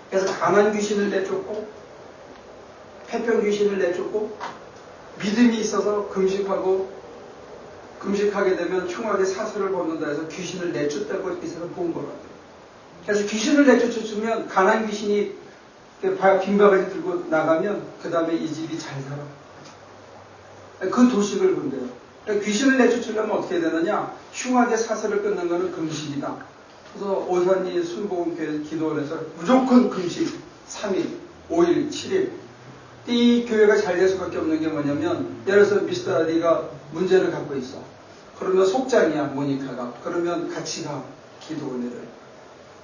그래서 강한 귀신을 내쫓고 폐병 귀신을 내쫓고 믿음이 있어서 금식하게 되면 흉하게 사슬을 벗는다 해서 귀신을 내쫓다고 이 사람 본 거라고요. 그래서 귀신을 내쫓으면 가난 귀신이 빈바가지 들고 나가면 그 다음에 이 집이 잘 살아. 그 도식을 본대요. 귀신을 내쫓으려면 어떻게 되느냐? 흉하게 사슬을 끊는 것은 금식이다. 그래서 오산리 순복음교회 기도원에서 무조건 금식 3일, 5일, 7일. 이 교회가 잘 될 수밖에 없는 게 뭐냐면 예를 들어서 미스터 라디가 문제를 갖고 있어. 그러면 속장이야, 모니카가. 그러면 같이 가, 기도원에를.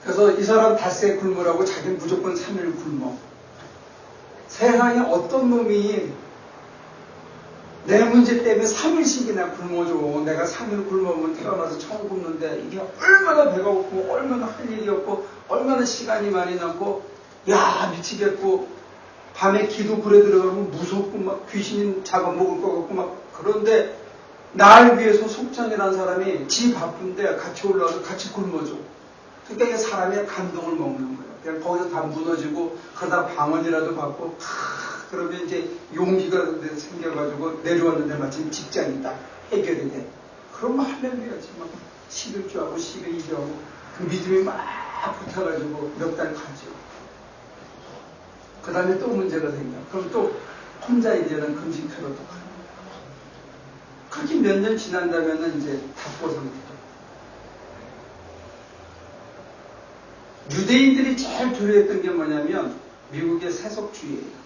그래서 이 사람 닷새 굶으라고 자기는 무조건 3일 굶어. 세상에 어떤 놈이 내 문제 때문에 3일씩이나 굶어줘. 내가 3일 굶으면 태어나서 처음 굶는데 이게 얼마나 배가 고프고 얼마나 할 일이 없고 얼마나 시간이 많이 남고 야 미치겠고 밤에 기도 굴에 들어가면 무섭고 막 귀신이 잡아먹을 것 같고 막 그런데 날 위해서 속장이라는 사람이 지 바쁜데 같이 올라와서 같이 굶어줘. 그러니까 이게 사람의 감동을 먹는 거예요. 그냥 거기서 다 무너지고 그러다 방언이라도 받고 그러면 이제 용기가 생겨가지고 내려왔는데 마침 직장이 딱 해결이 돼. 그러면 할렐루야지. 막 11주하고 12주하고 그 믿음이 막 붙어가지고 몇 달 가죠. 그 다음에 또 문제가 생겨. 그럼 또 혼자 이제는 금식하러 또 가요. 그렇게 몇 년 지난다면 이제 답보 상태죠. 유대인들이 제일 두려워했던 게 뭐냐면 미국의 세속주의예요.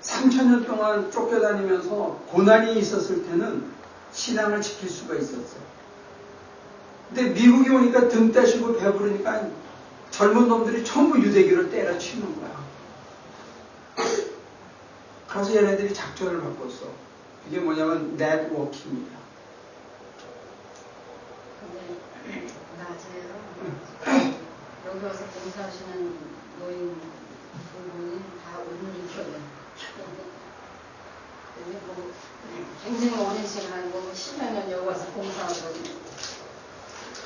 3,000년 동안 쫓겨다니면서 고난이 있었을 때는 신앙을 지킬 수가 있었어요. 근데 미국에 오니까 등 떼시고 배부르니까 젊은 놈들이 전부 유대교를 때려치는 거야. 그래서 얘네들이 작전을 바꿨어. 이게 뭐냐면 네트워킹입니다. 근데 낮에요. 여기 와서 봉사하시는 노인 두 분이 다 오늘이거든요. 근데 뭐 굉장히 오랜 시간, 뭐 10여 년 여기 와서 봉사하거든요.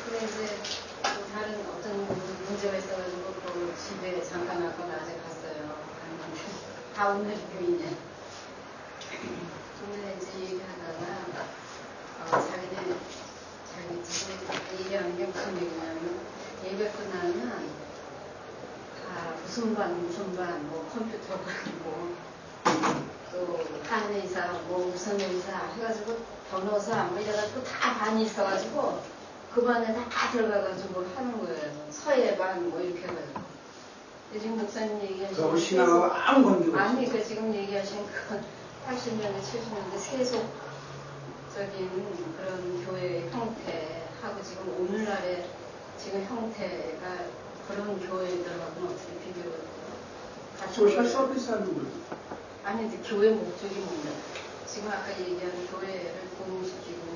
근데 이제 또 다른 어떤 문제가 있어가지고 그 집에 잠깐 왔고 낮에 갔어요. 갔는데 다 오늘 교인이에요. 근데 이제 얘기하다가 자기 얘기하는 게 무슨 얘기냐면 예배 끝나면 다 무슨 반 뭐 컴퓨터 반이고 또 한의사 뭐 무슨 의사 해가지고 변호사 뭐 이래가지고 다 반이 있어가지고 그 반에 다 들어가가지고 하는 거예요. 서예 반 뭐 이렇게 해가지고. 지금 목사님 얘기하시는 그거 신앙하고 아무 관계가 없어요. 아니 그 지금 얘기하신 그 80년대 70년대 세속적인 그런 교회 형태하고 지금 오늘날의 지금 형태가 그런 교회들하고는 어떻게 비교가 돼요? 소셜 서비스 하는 거죠. 아니 근데 교회 목적이 뭔데? 지금 아까 얘기한 교회를 공유시키고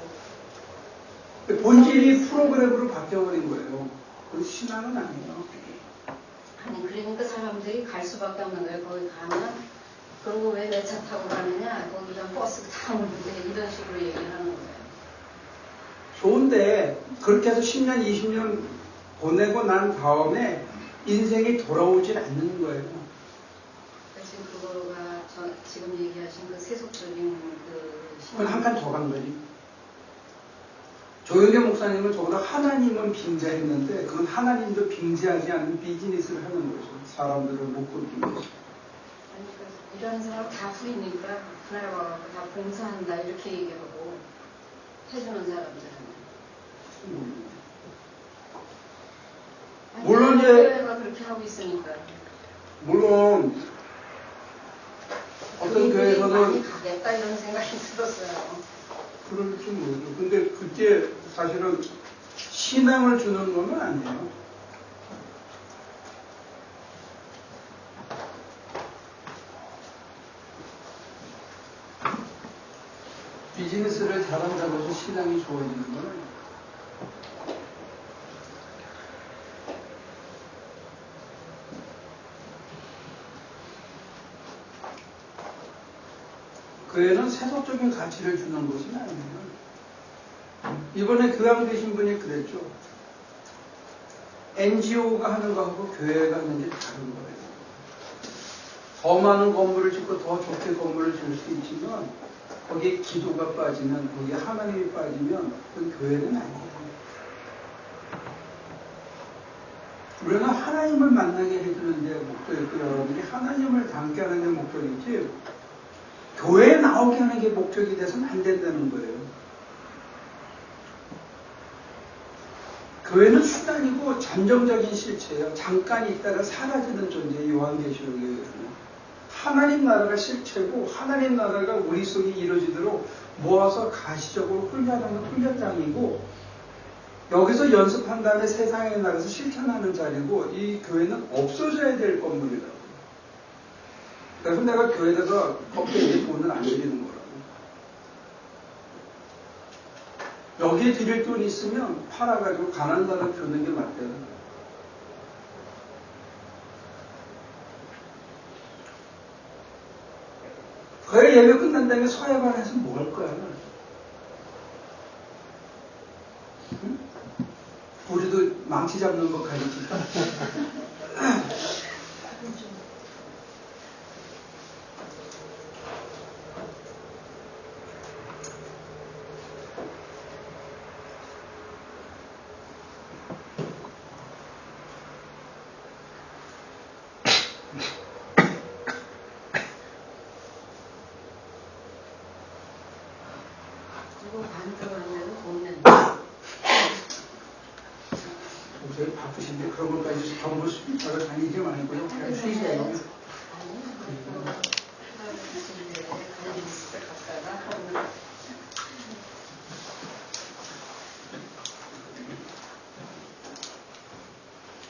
본질이 프로그램으로 바뀌어버린 거예요. 그 신앙은 아니에요. 아니 그러니까 사람들이 갈 수밖에 없는 거예요. 거기 가면 그리고 왜 내 차 타고 가느냐 거기다 버스 타는데 이런 식으로 얘기를 하는 거예요. 좋은데 그렇게 해서 10년 20년 보내고 난 다음에 인생이 돌아오질 않는 거예요. 지금 그거가 지금 얘기하신 그 세속적인 그건 한 칸 더 간 거지. 조영계 목사님은 저보다 하나님은 빙자했는데 그건 하나님도 빙자하지 않는 비즈니스를 하는 거죠. 사람들을 못 걷기 위해서. 아니, 이런 사람 다 후리니까 그날 와갖고 다 봉사한다 이렇게 얘기하고 해주는 사람들은. 물론 이제 교회가 그렇게 하고 있으니까. 물론 어떤 교회에서는 많이 가겠다 이런 생각이 들었어요. 그럴지 모르죠. 근데 그게 사실은 신앙을 주는 건 아니에요. 비즈니스를 잘한다고 해서 신앙이 좋아지는 건 아니에요. 교회는 세속적인 가치를 주는 것은 아니에요. 이번에 교황 되신 분이 그랬죠. NGO가 하는 거하고 교회가 하는 게 다른 거예요. 더 많은 건물을 짓고 더 좋게 건물을 지을 수 있지만 거기에 기도가 빠지면, 거기에 하나님이 빠지면 그건 교회는 아니에요. 우리는 하나님을 만나게 해주는 데 목적이고 여러분들이 하나님을 닮게 하는 게 목적이지 교회에 나오게 하는 게 목적이 돼서는 안 된다는 거예요. 교회는 수단이고 잠정적인 실체예요. 잠깐 있다가 사라지는 존재예요. 요한계시록에 의해서는. 하나님 나라가 실체고 하나님 나라가 우리 속에 이루어지도록 모아서 가시적으로 훈련하는 훈련장이고 여기서 연습한 다음에 세상에 나가서 실천하는 자리고 이 교회는 없어져야 될 건물이라고. 그래서 내가 교회에다가 껍데기에 돈을 안 드리는 거라고. 여기에 드릴 돈 있으면 팔아가지고 가난한 사람 주는 게 맞대요. 거의 예배 끝난 다음에 서예반에서 뭐 할 거야? 응? 우리도 망치 잡는 거 가르칠까? 되게 바쁘신데 그런 것까지 전부 수입하러 다니지 말고요. 그냥 쉬세요.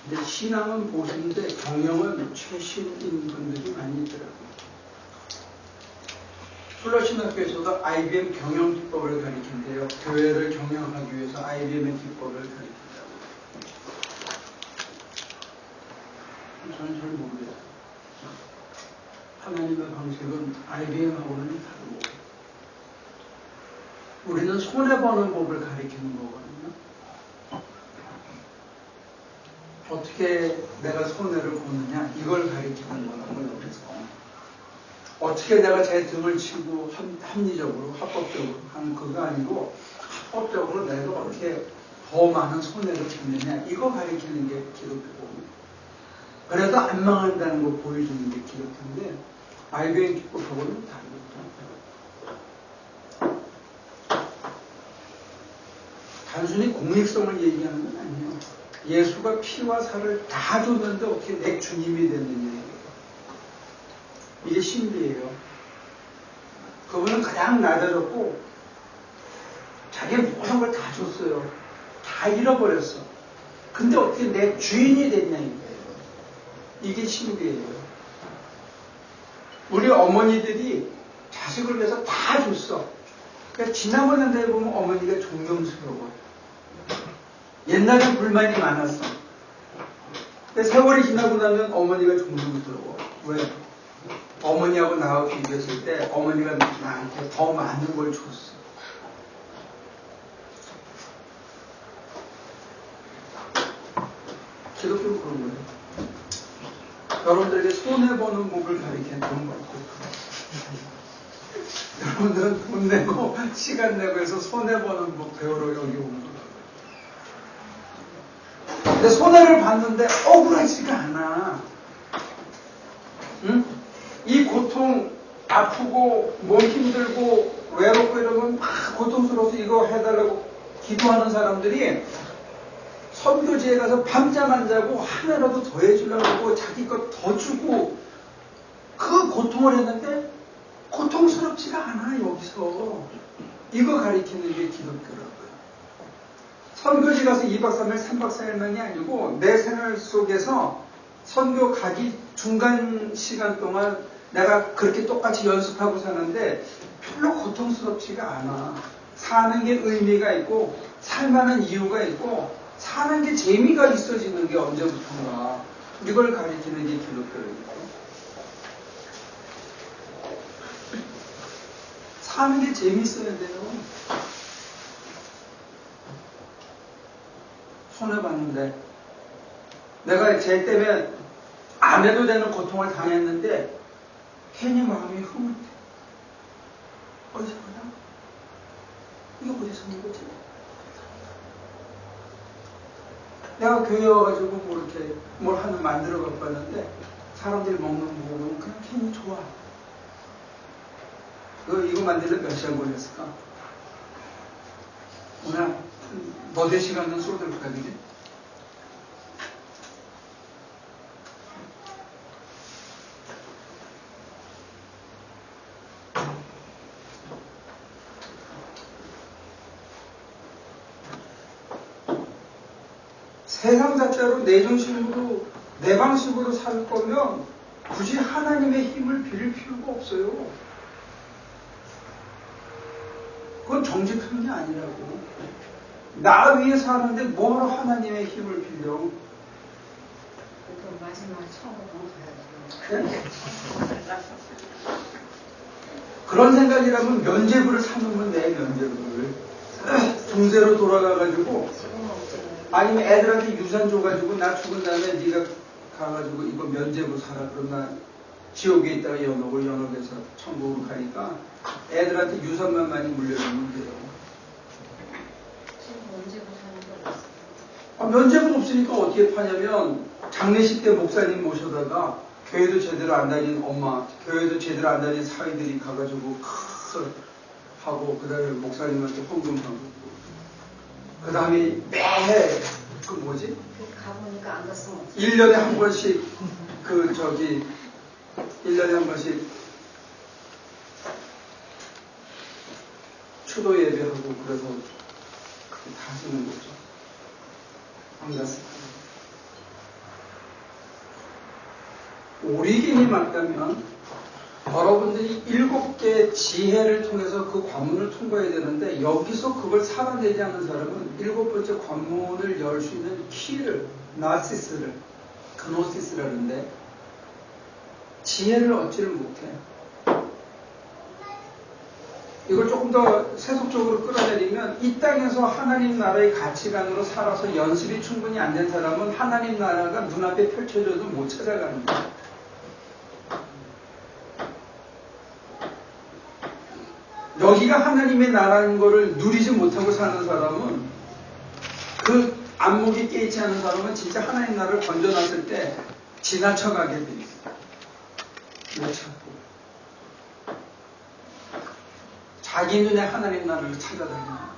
근데 신앙은 보수인데 경영은 최신인 분들이 많이 있더라고요. 플러신학교에서도 IBM 경영 기법을 가리킨대요. 교회를 경영하기 위해서 IBM의 기법을 가리킨다고. 저는 잘 모르겠어요. 하나님의 방식은 IBM하고는 다르고 우리는 손해보는 법을 가리키는 거거든요. 어떻게 내가 손해를 보느냐 이걸 가리키는 거라고요. 그래서 어떻게 내가 제 등을 치고 합리적으로 합법적으로 하는 그거 아니고 합법적으로 내가 어떻게 더 많은 손해를 보느냐 이거 가리키는 게 기독교고 그래도 안 망한다는 거 보여주는 게 기독교인데 IBM 기법하고는 다르거든요. 단순히 공익성을 얘기하는 건 아니에요. 예수가 피와 살을 다 줬는데 어떻게 내 주님이 됐느냐 이게 신비예요. 그분은 가장 낮아졌고 자기 모든 걸 다 줬어요. 다 잃어버렸어. 근데 어떻게 내 주인이 됐냐 이거예요. 이게 신비예요. 우리 어머니들이 자식을 위해서 다 줬어. 그러니까 지나가는 데 보면 어머니가 존경스러워. 옛날엔 불만이 많았어. 근데 세월이 지나고 나면 어머니가 존경스러워. 왜? 어머니하고 나하고 비교했을 때 어머니가 나한테 더 많은 걸 줬어. 기독교는 그런 거예요. 여러분들에게 손해보는 법을 가리키는 돈 받고 여러분들은 돈 내고 시간 내고 해서 손해보는 법 배우러 여기 온 거예요. 근데 손해를 봤는데 억울하지가 않아. 응? 이 고통, 아프고, 몸 힘들고, 외롭고 이러면 막 고통스러워서 이거 해달라고 기도하는 사람들이 선교지에 가서 밤잠 안 자고 하나라도 더 해주려고 하고 자기 것 더 주고 그 고통을 했는데 고통스럽지가 않아 여기서. 이거 가리키는 게 기독교라고요. 선교지 가서 2박 3일, 3박 4일만이 아니고 내 생활 속에서 선교 가기 중간 시간 동안 내가 그렇게 똑같이 연습하고 사는데 별로 고통스럽지가 않아. 사는 게 의미가 있고 살만한 이유가 있고 사는 게 재미가 있어지는 게 언제부턴가. 이걸 가리키는 게 기독교입니다. 사는 게 재미있어야 돼요. 손해봤는데 내가 쟤 때문에 안 해도 되는 고통을 당했는데 괜히 마음이 흐뭇해. 어디서 보냐? 이거 어디서 본 거지? 내가 교회 와가지고 뭐 이렇게 뭘 하나 만들어 갖고 왔는데 사람들이 먹는 거 보면 그냥 괜히 좋아. 이거 만들려면 몇 시간 걸렸을까? 오늘 너댓 시간은 쏟을까, 그지? 세상 자체로 내 중심으로 내 방식으로 살 거면 굳이 하나님의 힘을 빌릴 필요가 없어요. 그건 정직한 게 아니라고. 나 위해 사는데 뭐하러 하나님의 힘을 빌려? 그 마지막 처음으로 가야죠. 그런 생각이라면 면죄부를 삼으면 돼. 면죄부를 중세로 돌아가가지고 아니면 애들한테 유산 줘가지고 나 죽은 다음에 네가 가가지고 이거 면죄부 사라. 그럼 나 지옥에 있다가 연옥에서 천국으로 가니까 애들한테 유산만 많이 물려주면 돼요. 지금 면제부 사는 거 없어요. 면죄부가 없으니까 어떻게 파냐면 장례식 때 목사님 모셔다가 교회도 제대로 안 다닌 엄마, 교회도 제대로 안 다닌 사위들이 가가지고 하고 그 다음에 목사님한테 헌금하고 그 다음에 매해 그 뭐지? 가보니까 안 갔으면 없어. 1년에 한 번씩 1년에 한 번씩 추도 예배하고 그래서 그게 다 쓰는 거죠. 안 갔을 거예요. 오리긴이 맞다면 여러분들이 7개의 지혜를 통해서 그 관문을 통과해야 되는데 여기서 그걸 살아내지 않는 사람은 7번째 관문을 열 수 있는 키를 나시스를 그노시스라는데 지혜를 얻지를 못해. 이걸 조금 더 세속적으로 끌어내리면 이 땅에서 하나님 나라의 가치관으로 살아서 연습이 충분히 안 된 사람은 하나님 나라가 눈앞에 펼쳐져도 못 찾아가는 거야. 여기가 하나님의 나라는 것을 누리지 못하고 사는 사람은 그 안목이 깨있지 않은 사람은 진짜 하나님 나라를 건져놨을 때 지나쳐가게 돼 있어. 못 찾고. 자기 눈에 하나님 나라를 찾아다니는.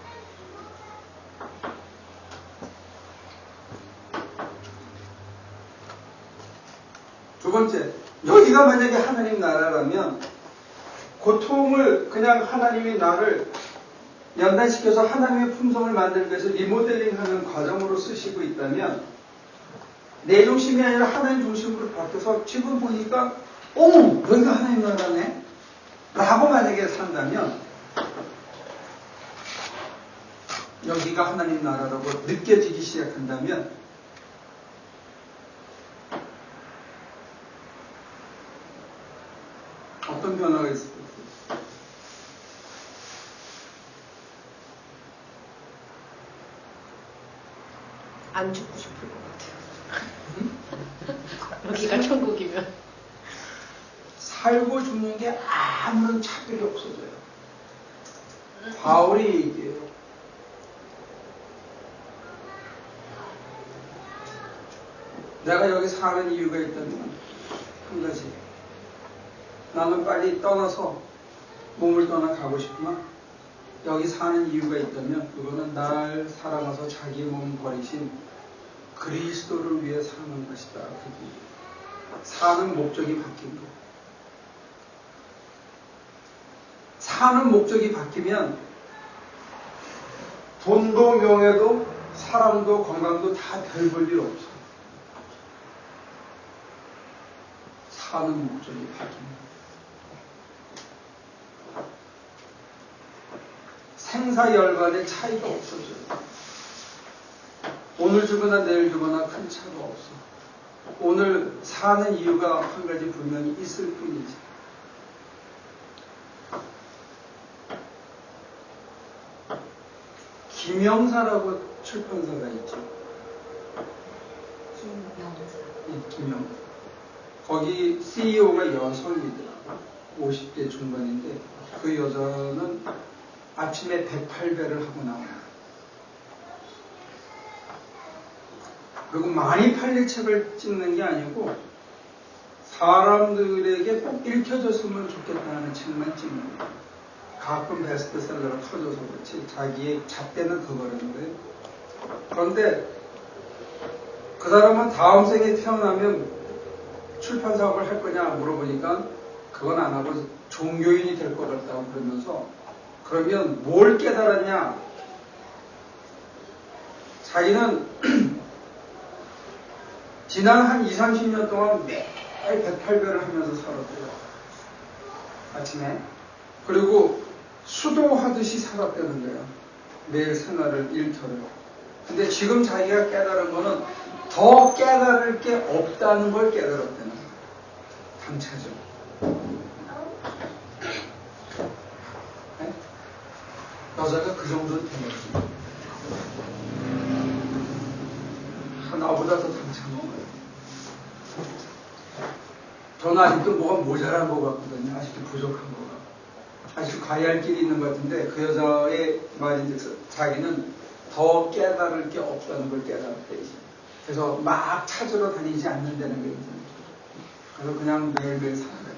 두 번째, 여기가 만약에 하나님 나라라면 고통을 그냥 하나님의 나를 연단시켜서 하나님의 품성을 만들기 위해서 리모델링하는 과정으로 쓰시고 있다면 내 중심이 아니라 하나님 중심으로 바뀌어서 지금 보니까 어머 여기가 하나님 나라네 라고 만약에 산다면 여기가 하나님 나라라고 느껴지기 시작한다면 어떤 변화가 있을 것 같아요? 안 죽고 싶을 것 같아요. 여기가 천국이면. 살고 죽는 게 아무런 차별이 없어져요. 바울이 얘기해요. 내가 여기 사는 이유가 있다면 한 가지. 나는 빨리 떠나서 몸을 떠나 가고 싶지만 여기 사는 이유가 있다면 그거는 날 사랑해서 자기 몸 버리신 그리스도를 위해 사는 것이다. 사는 목적이 바뀐 거. 사는 목적이 바뀌면 돈도 명예도 사람도 건강도 다 별 볼 일 없어. 사는 목적이 바뀝니다. 생사열간의 차이가 없어져요. 오늘 죽거나 내일 죽거나 큰 차가 없어. 오늘 사는 이유가 한 가지 분명히 있을 뿐이지. 김영사라고 출판사가 있죠. 김영사. 거기 CEO가 여성이더라고. 50대 중반인데 그 여자는 아침에 108배를 하고 나와요. 그리고 많이 팔릴 책을 찍는 게 아니고 사람들에게 꼭 읽혀졌으면 좋겠다는 책만 찍는 거예요. 가끔 베스트셀러로 터져서 그렇지 자기의 잣대는 그거라는 거예요. 그런데 그 사람은 다음 생에 태어나면 출판 사업을 할 거냐 물어보니까 그건 안 하고 종교인이 될 것 같다고 그러면서 그러면 뭘 깨달았냐? 자기는 지난 한 20, 30년 동안 매일 108배를 하면서 살았대요. 아침에. 그리고 수도하듯이 살았다는 거예요. 매일 생활을 일터를. 근데 지금 자기가 깨달은 거는 더 깨달을 게 없다는 걸 깨달았다는 거예요. 당차죠. 네? 여자가 그 정도는 된 거죠. 나보다 더 당찬 거예요. 저는 아직도 뭐가 모자란 것 같거든요. 아직도 부족한 것 같고. 아직도 가야 할 길이 있는 것 같은데 그 여자의 말인즉슨 자기는 더 깨달을 게 없다는 걸 깨달았대. 그래서 막 찾으러 다니지 않는다는 게 있잖아요. 그래서 그냥 매일매일 사는 거예요.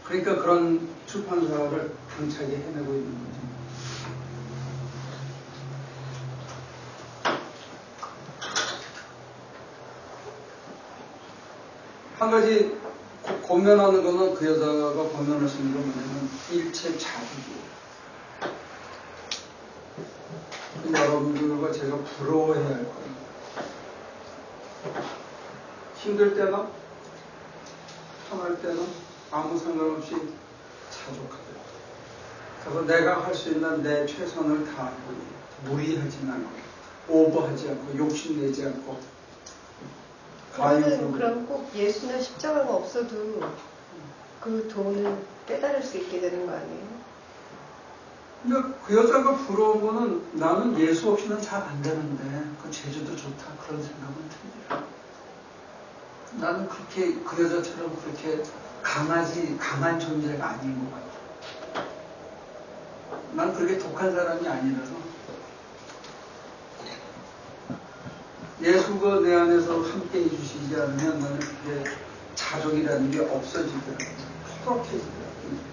그러니까 그런 출판 사업을 당차게 해내고 있는 거죠. 한 가지 고면하는 거는 그 여자가 고면할 수 있는 건 뭐냐면 일체 자주죠. 여러분들과 제가 부러워해야 할 거예요. 힘들 때나 편할 때는 아무 상관없이 자족하다. 그래서 내가 할 수 있는 내 최선을 다하고 무리하지 않고 오버하지 않고 욕심내지 않고 우리는 그럼 꼭 예수나 십자가가 없어도 그 돈을 깨달을 수 있게 되는 거 아니에요? 근데 그 여자가 부러운 거는 나는 예수 없이는 잘 안 되는데 그 제주도 좋다 그런 생각은 듭니다. 나는 그렇게 그 여자처럼 그렇게 강한 존재가 아닌 것 같아. 난 그렇게 독한 사람이 아니라서 예수가 내 안에서 함께 해주시지 않으면 나는 그게 자족이라는 게 없어지더라고요. 포덕해지더라고요.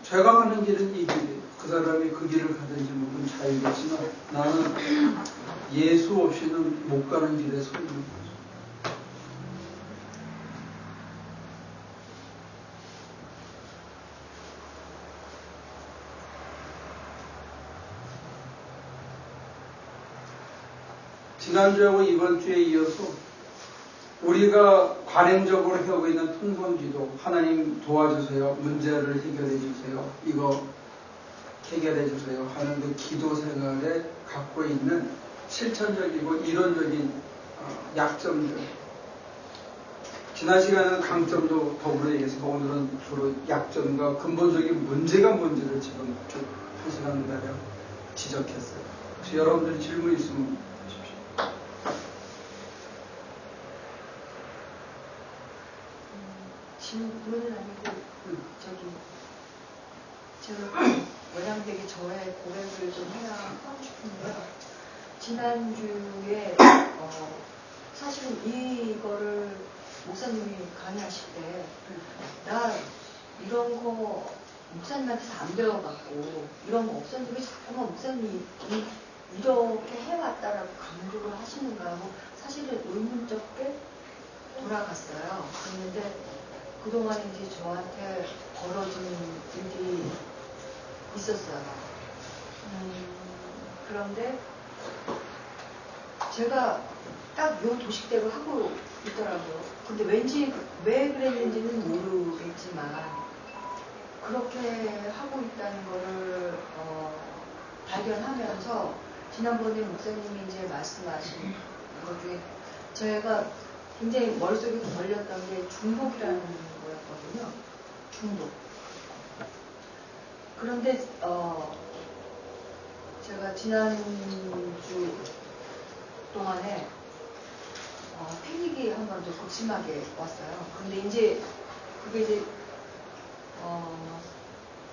제가 가는 길은 이 길이에요. 그 사람이 그 길을 가든지 뭐든 자유겠지만 나는 예수 없이는 못 가는 길에 서 있는 거죠. 지난주하고 이번 주에 이어서 우리가 관행적으로 하고 있는 통성기도 하나님 도와주세요. 문제를 해결해 주세요. 이거 해결해 주세요 하는 그 기도 생활에 갖고 있는 실천적이고 이론적인 약점들. 지난 시간에는 강점도 더불어 얘기해서 오늘은 주로 약점과 근본적인 문제가 뭔지를 지금 한 시간가량 지적했어요. 혹시 여러분들이 질문 있으면 하십시오. 질문은 아니고 제가 원양되게 저의 고백을 좀 해야 하고 싶은데요. 지난주에 사실은 이거를 목사님이 강의하실 때 나 이런 거 목사님한테서 안 배워갖고 이런 거 없었는데 왜 자꾸만 목사님이 이렇게 해왔다라고 강조를 하시는가 하고 사실은 의문쩍게 돌아갔어요. 그런데 그동안 이제 저한테 벌어진 일이 있었어요. 그런데 제가 딱 요 도식대로 하고 있더라고요. 근데 왠지 왜 그랬는지는 모르겠지만 그렇게 하고 있다는 거를 발견하면서 지난번에 목사님이 이제 말씀하신 것 중에 제가 굉장히 머릿속에 걸렸던 게 중독이라는 거였거든요. 중독. 그런데 제가 지난주 동안에 패닉이 한 번 더 극심하게 왔어요. 근데 이제 그게 이제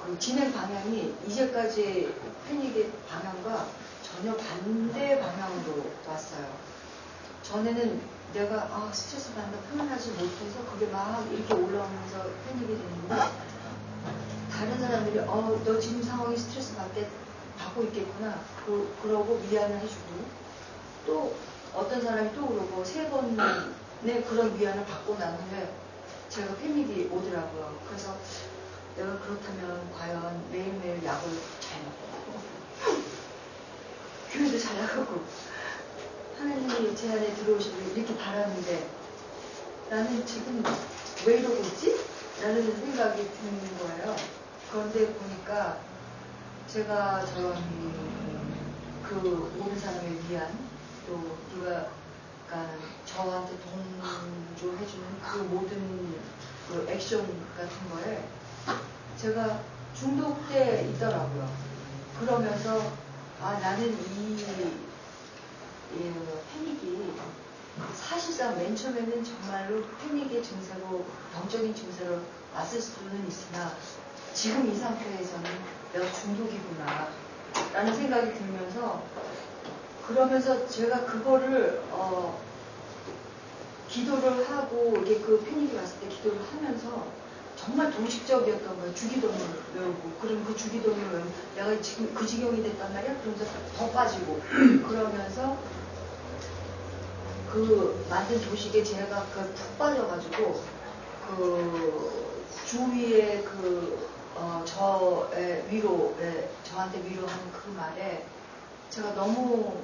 그 진행 방향이 이제까지 패닉의 방향과 전혀 반대 방향으로 왔어요. 전에는 내가 스트레스 받는다 표현하지 못해서 그게 막 이렇게 올라오면서 패닉이 되는데 다른 사람들이 너 지금 상황이 스트레스 받고 있겠구나 그러고 위안을 해주고 또 어떤 사람이 또 그러고 3번의 그런 위안을 받고 난 후에 제가 패닉이 오더라고요. 그래서 내가 그렇다면 과연 매일매일 약을 잘 먹고 교회도 잘 나가고 하나님이 제 안에 들어오시길 이렇게 바랐는데 나는 지금 왜 이러고 있지? 라는 생각이 드는 거예요. 그런데 보니까 제가 그 모든 사람의 위안 또 누가 저한테 동조해주는 그 모든 그 액션 같은 거에 제가 중독돼 있더라고요. 그러면서 나는 이 패닉이 사실상 맨 처음에는 정말로 패닉의 증세로 병적인 증세로 왔을 수는 있으나 지금 이 상태에서는 내가 중독이구나 라는 생각이 들면서 그러면서 제가 그거를 기도를 하고 이게 그 패닉이 왔을 때 기도를 하면서 정말 동식적이었던 거예요. 주기도문을 외우고. 그럼 그 주기도문을 외우면 내가 지금 그 지경이 됐단 말이야? 그러면서 더 빠지고. 그러면서 그 만든 도식에 제가 푹 빠져가지고 그 주위에 저의 위로에 저한테 위로하는 그 말에 제가 너무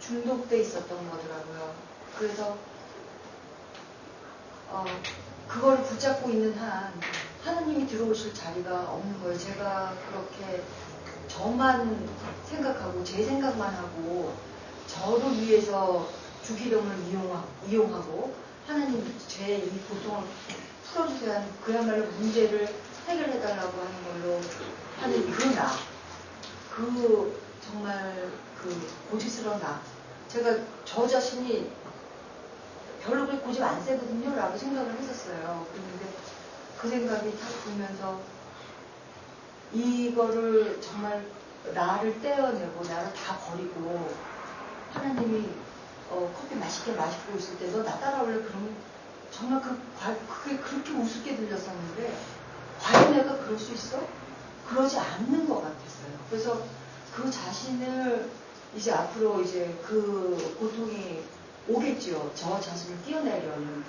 중독돼 있었던 거더라고요. 그래서 그걸 붙잡고 있는 한 하나님이 들어오실 자리가 없는 거예요. 제가 그렇게 저만 생각하고 제 생각만 하고 저를 위해서 주기도문을 이용하고 하나님 제 이 고통을 풀어주세요 하는 그야말로 문제를 해결해달라고 하는 걸로 하는 정말 고집스러운 제가 저 자신이 별로 그렇게 고집 안 세거든요 라고 생각을 했었어요. 그런데 그 생각이 탁 들면서 이거를 정말 나를 떼어내고 나를 다 버리고 하나님이 커피 맛있게 마시고 있을 때 너 나 따라올래? 그러면 정말 그게 그렇게 우습게 들렸었는데 과연 내가 그럴 수 있어? 그러지 않는 것 같았어요. 그래서 그 자신을 이제 앞으로 이제 그 고통이 오겠지요. 저 자신을 띄어내려는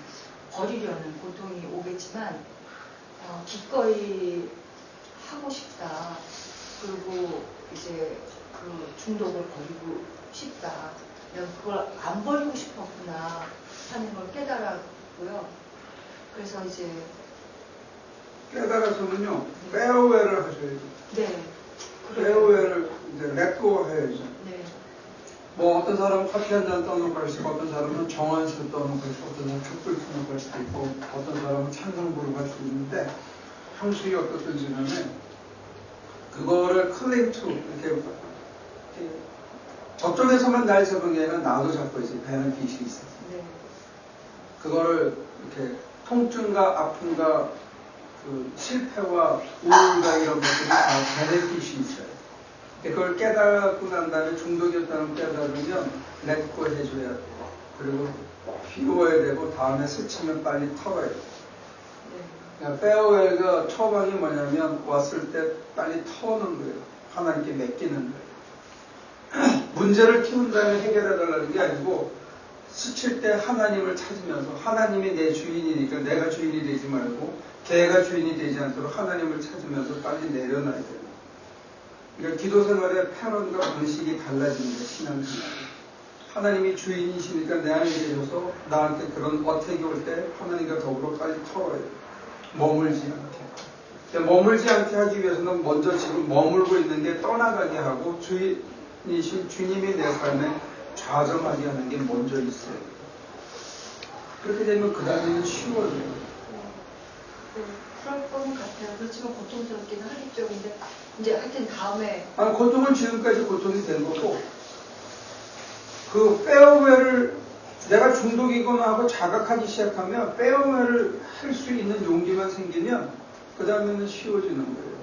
버리려는 고통이 오겠지만 기꺼이 하고 싶다. 그리고 이제 그 중독을 버리고 싶다. 내가 그걸 안 버리고 싶었구나 하는 걸 깨달았고요. 그래서 이제 깨달아서는요, 페어웨어를 하셔야 돼요. 네. 페어웨어를 이제 렛고 해야죠. 네. 뭐 어떤 사람은 커피 한 잔 떠놓고 할 수 있고, 어떤 사람은 정한술 떠놓고 할 수 있고, 어떤 사람은 촛불 떠놓고 할 수도 있고, 어떤 사람은 찬성 부르고 할 수도 있는데, 형식이 어떻든지 간에 그거를 클레임 투 이렇게 저쪽에서만 날 잡은 게 아니라 나도 잡고 있어요. 베네핏이 있어서. 네. 그거를 이렇게 통증과 아픔과 그 실패와 우울과 이런 것들이 다 베네핏이 있어요. 그걸 깨닫고 난 다음에 중독이었다는 깨달으면 렛고 해줘야 돼요. 그리고 비워야 되고 다음에 스치면 빨리 털어야 돼요. 그러니까 페어웨어가 처방이 뭐냐면 왔을 때 빨리 터는 거예요. 하나님께 맡기는 거예요. 문제를 키운 다음에 해결해달라는 게 아니고 스칠 때 하나님을 찾으면서 하나님이 내 주인이니까 내가 주인이 되지 말고 걔가 주인이 되지 않도록 하나님을 찾으면서 빨리 내려놔야 돼요. 그러니까 기도 생활의 패런과 방식이 달라지는 거예요. 신앙생활. 하나님이 주인이시니까 내 안에 계셔서 나한테 그런 어택이 올 때 하나님과 더불어 빨리 털어야 돼요. 머물지 않게. 머물지 않게 하기 위해서는 먼저 지금 머물고 있는 게 떠나가게 하고 주인이신 주님이 내 삶에 좌정하게 하는 게 먼저 있어요. 그렇게 되면 그 다음에는 쉬워져요. 그럴 거는 같아요. 그렇지만 고통스럽기는 하겠죠. 근데 이제 하여튼 다음에 고통은 지금까지 고통이 된 거고 그 페어웨어를 내가 중독이거나 하고 자각하기 시작하면 페어웨어를 할 수 있는 용기만 생기면 그 다음에는 쉬워지는 거예요.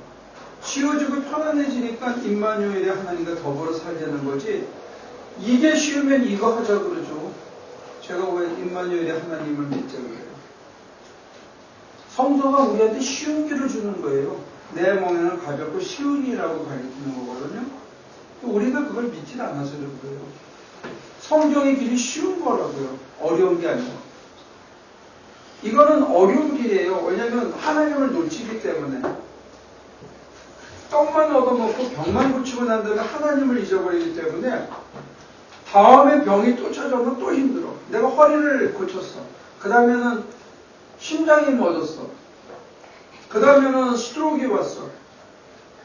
쉬워지고 편안해지니까 임마누엘이 하나님과 더불어 살자는 거지. 이게 쉬우면 이거 하자 그러죠. 제가 왜 임마누엘이 하나님을 믿자 그래요. 성도가 우리한테 쉬운 길을 주는 거예요. 내 멍에는 가볍고 쉬운 일이라고 가르치는 거거든요. 우리가 그걸 믿지 않아서 그런 거예요. 성경의 길이 쉬운 거라고요. 어려운 게 아니고. 이거는 어려운 길이에요. 왜냐하면 하나님을 놓치기 때문에. 떡만 얻어먹고 병만 고치고 난 다음에 하나님을 잊어버리기 때문에 다음에 병이 또 찾아오면 또 힘들어. 내가 허리를 고쳤어. 그 다음에는 심장이 멎었어. 그 다음에는 스트로크가 왔어.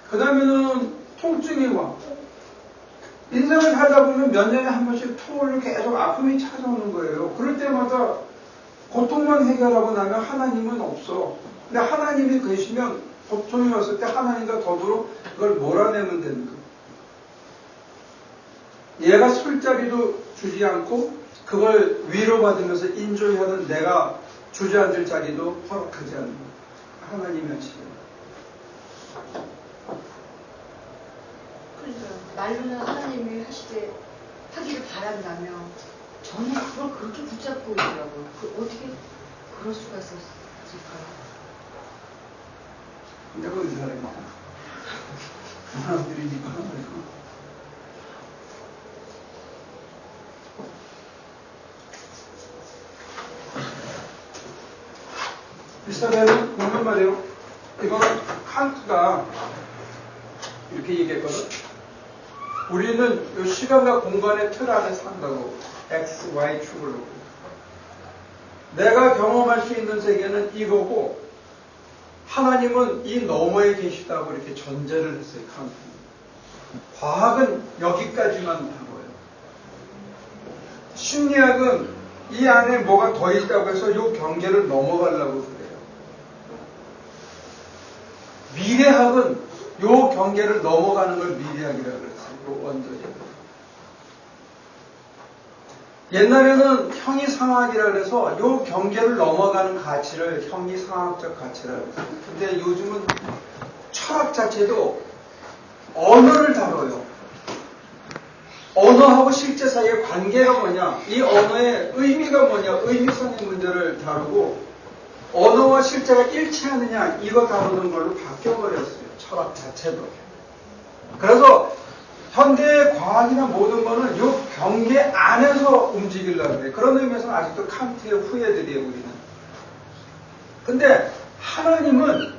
그 다음에는 통증이 와. 인생을 살다 보면 몇 년에 한 번씩 토올로 계속 아픔이 찾아오는 거예요. 그럴 때마다 고통만 해결하고 나면 하나님은 없어. 근데 하나님이 계시면 고통이 왔을 때 하나님과 더불어 그걸 몰아내면 되는 거예요. 얘가 술자리도 주지 않고 그걸 위로받으면서 인조하는 내가 주저앉을 자리도 허락하지 않는 거예요. 하나님이 하시죠. 그러니까 말로는 하나님이 하기를 바란다면 저는 그걸 그렇게 붙잡고 있더라고요. 어떻게 그럴 수가 있었을까요? 내가 의사라니까. 사람들이니까. 이스라엘은 보면 말이에요. 이거는 칸트가 이렇게 얘기했거든. 우리는 이 시간과 공간의 틀 안에 산다고. X, Y 축을 놓고. 내가 경험할 수 있는 세계는 이거고 하나님은 이 너머에 계시다고 이렇게 전제를 했어요. 칸트는. 과학은 여기까지만 다뤄요. 심리학은 이 안에 뭐가 더 있다고 해서 이 경계를 넘어가려고 그래요. 미래학은 이 경계를 넘어가는 걸 미래학이라고 그랬어요. 이 원전이. 옛날에는 형이상학이라 그래서 이 경계를 넘어가는 가치를 형이상학적 가치라고 했어요. 근데 요즘은 철학 자체도 언어를 다뤄요. 언어하고 실제 사이의 관계가 뭐냐, 이 언어의 의미가 뭐냐, 의미성의 문제를 다루고 언어와 실제가 일치하느냐 이거 다루는 걸로 바뀌어버렸어요. 철학 자체도. 그래서 현대의 과학이나 모든 거는 이 경계 안에서 움직이려고 해요. 그런 의미에서는 아직도 칸트의 후예들이에요, 우리는. 근데 하나님은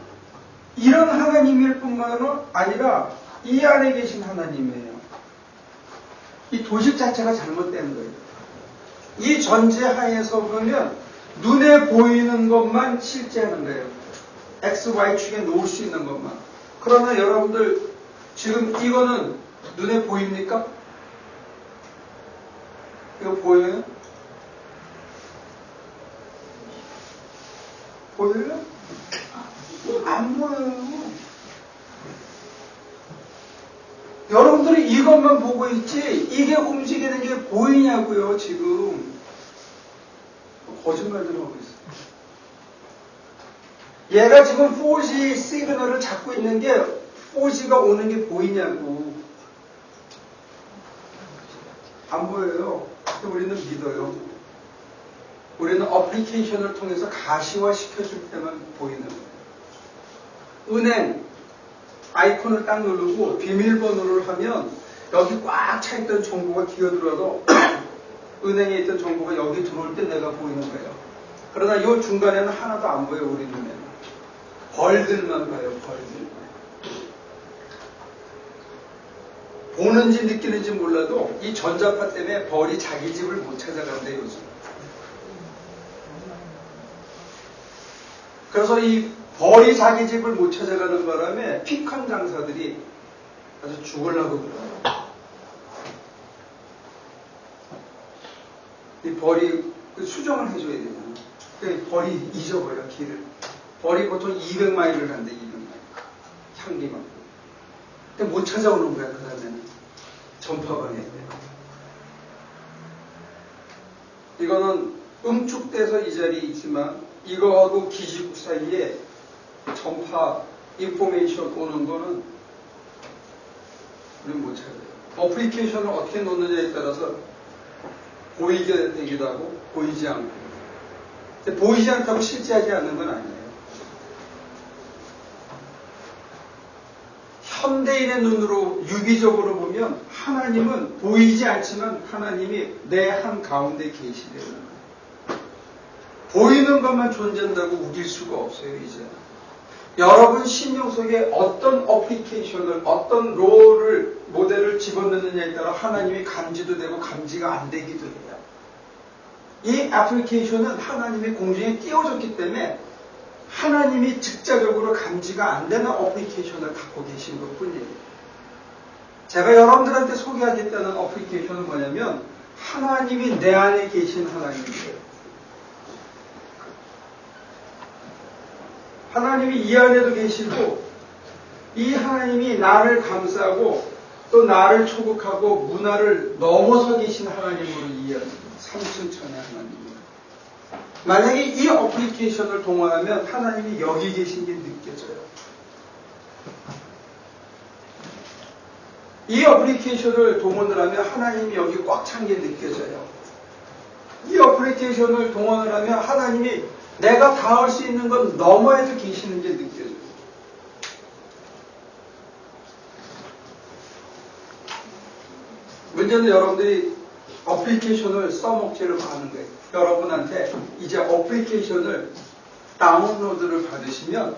이런 하나님일 뿐만 아니라 이 안에 계신 하나님이에요. 이 도식 자체가 잘못된 거예요. 이 전제 하에서 보면 눈에 보이는 것만 실제하는 거예요. X, Y축에 놓을 수 있는 것만. 그러나 여러분들 지금 이거는 눈에 보입니까? 이거 보여요? 보여요? 안 보여요. 여러분들이 이것만 보고 있지 이게 움직이는 게 보이냐고요. 지금 거짓말들 하고 있어요. 얘가 지금 4G 시그널을 잡고 있는 게 4G가 오는 게 보이냐고. 안 보여요. 근데 우리는 믿어요. 우리는 어플리케이션을 통해서 가시화 시켜줄 때만 보이는 거예요. 은행 아이콘을 딱 누르고 비밀번호를 하면 여기 꽉 차있던 정보가 기어들어도 은행에 있던 정보가 여기 들어올 때 내가 보이는 거예요. 그러나 이 중간에는 하나도 안 보여요. 우리 눈에는. 벌들만 봐요. 벌들만. 보는지 느끼는지 몰라도 이 전자파 때문에 벌이 자기 집을 못 찾아간대 요즘. 그래서 이 벌이 자기 집을 못 찾아가는 바람에 피칸 장사들이 아주 죽으려고 그래요. 이 벌이 수정을 해줘야 되잖아. 그러니까 벌이 잊어버려 길을. 벌이 보통 200마일을 간대. 200마일. 향기만. 근데 못 찾아오는 거야. 그 다음에는 전파방에. 이거는 응축돼서 이 자리에 있지만 이거하고 기지국 사이에 전파, 인포메이션 오는 거는 우리는 못 찾아요. 어플리케이션을 어떻게 놓느냐에 따라서 보이게 되기도 하고 보이지 않고. 근데 보이지 않다고 실제하지 않는 건 아니에요. 현대인의 눈으로 유기적으로 보면 하나님은 보이지 않지만 하나님이 내 한 가운데 계시대요. 보이는 것만 존재한다고 우길 수가 없어요. 이제 여러분 심령 속에 어떤 어플리케이션을 어떤 롤을 모델을 집어넣느냐에 따라 하나님이 감지도 되고 감지가 안 되기도 해요. 이 애플리케이션은 하나님의 공중에 띄워졌기 때문에 하나님이 직접적으로 감지가 안 되는 어플리케이션을 갖고 계신 것뿐이에요. 제가 여러분들한테 소개하겠다는 어플리케이션은 뭐냐면 하나님이 내 안에 계신 하나님이에요. 하나님이 이 안에도 계시고 이 하나님이 나를 감싸고 또 나를 초국하고 문화를 넘어서 계신 하나님으로 이해합니다. 삼층천의 하나님입니다. 만약에 이 어플리케이션을 동원하면 하나님이 여기 계신 게 느껴져요. 이 어플리케이션을 동원을 하면 하나님이 여기 꽉 찬 게 느껴져요. 이 어플리케이션을 동원을 하면 하나님이 내가 닿을 수 있는 건 너머에도 계시는 게 느껴져요. 문제는 여러분들이 어플리케이션을 써먹지를 않은 거예요. 여러분한테 이제 어플리케이션을 다운로드를 받으시면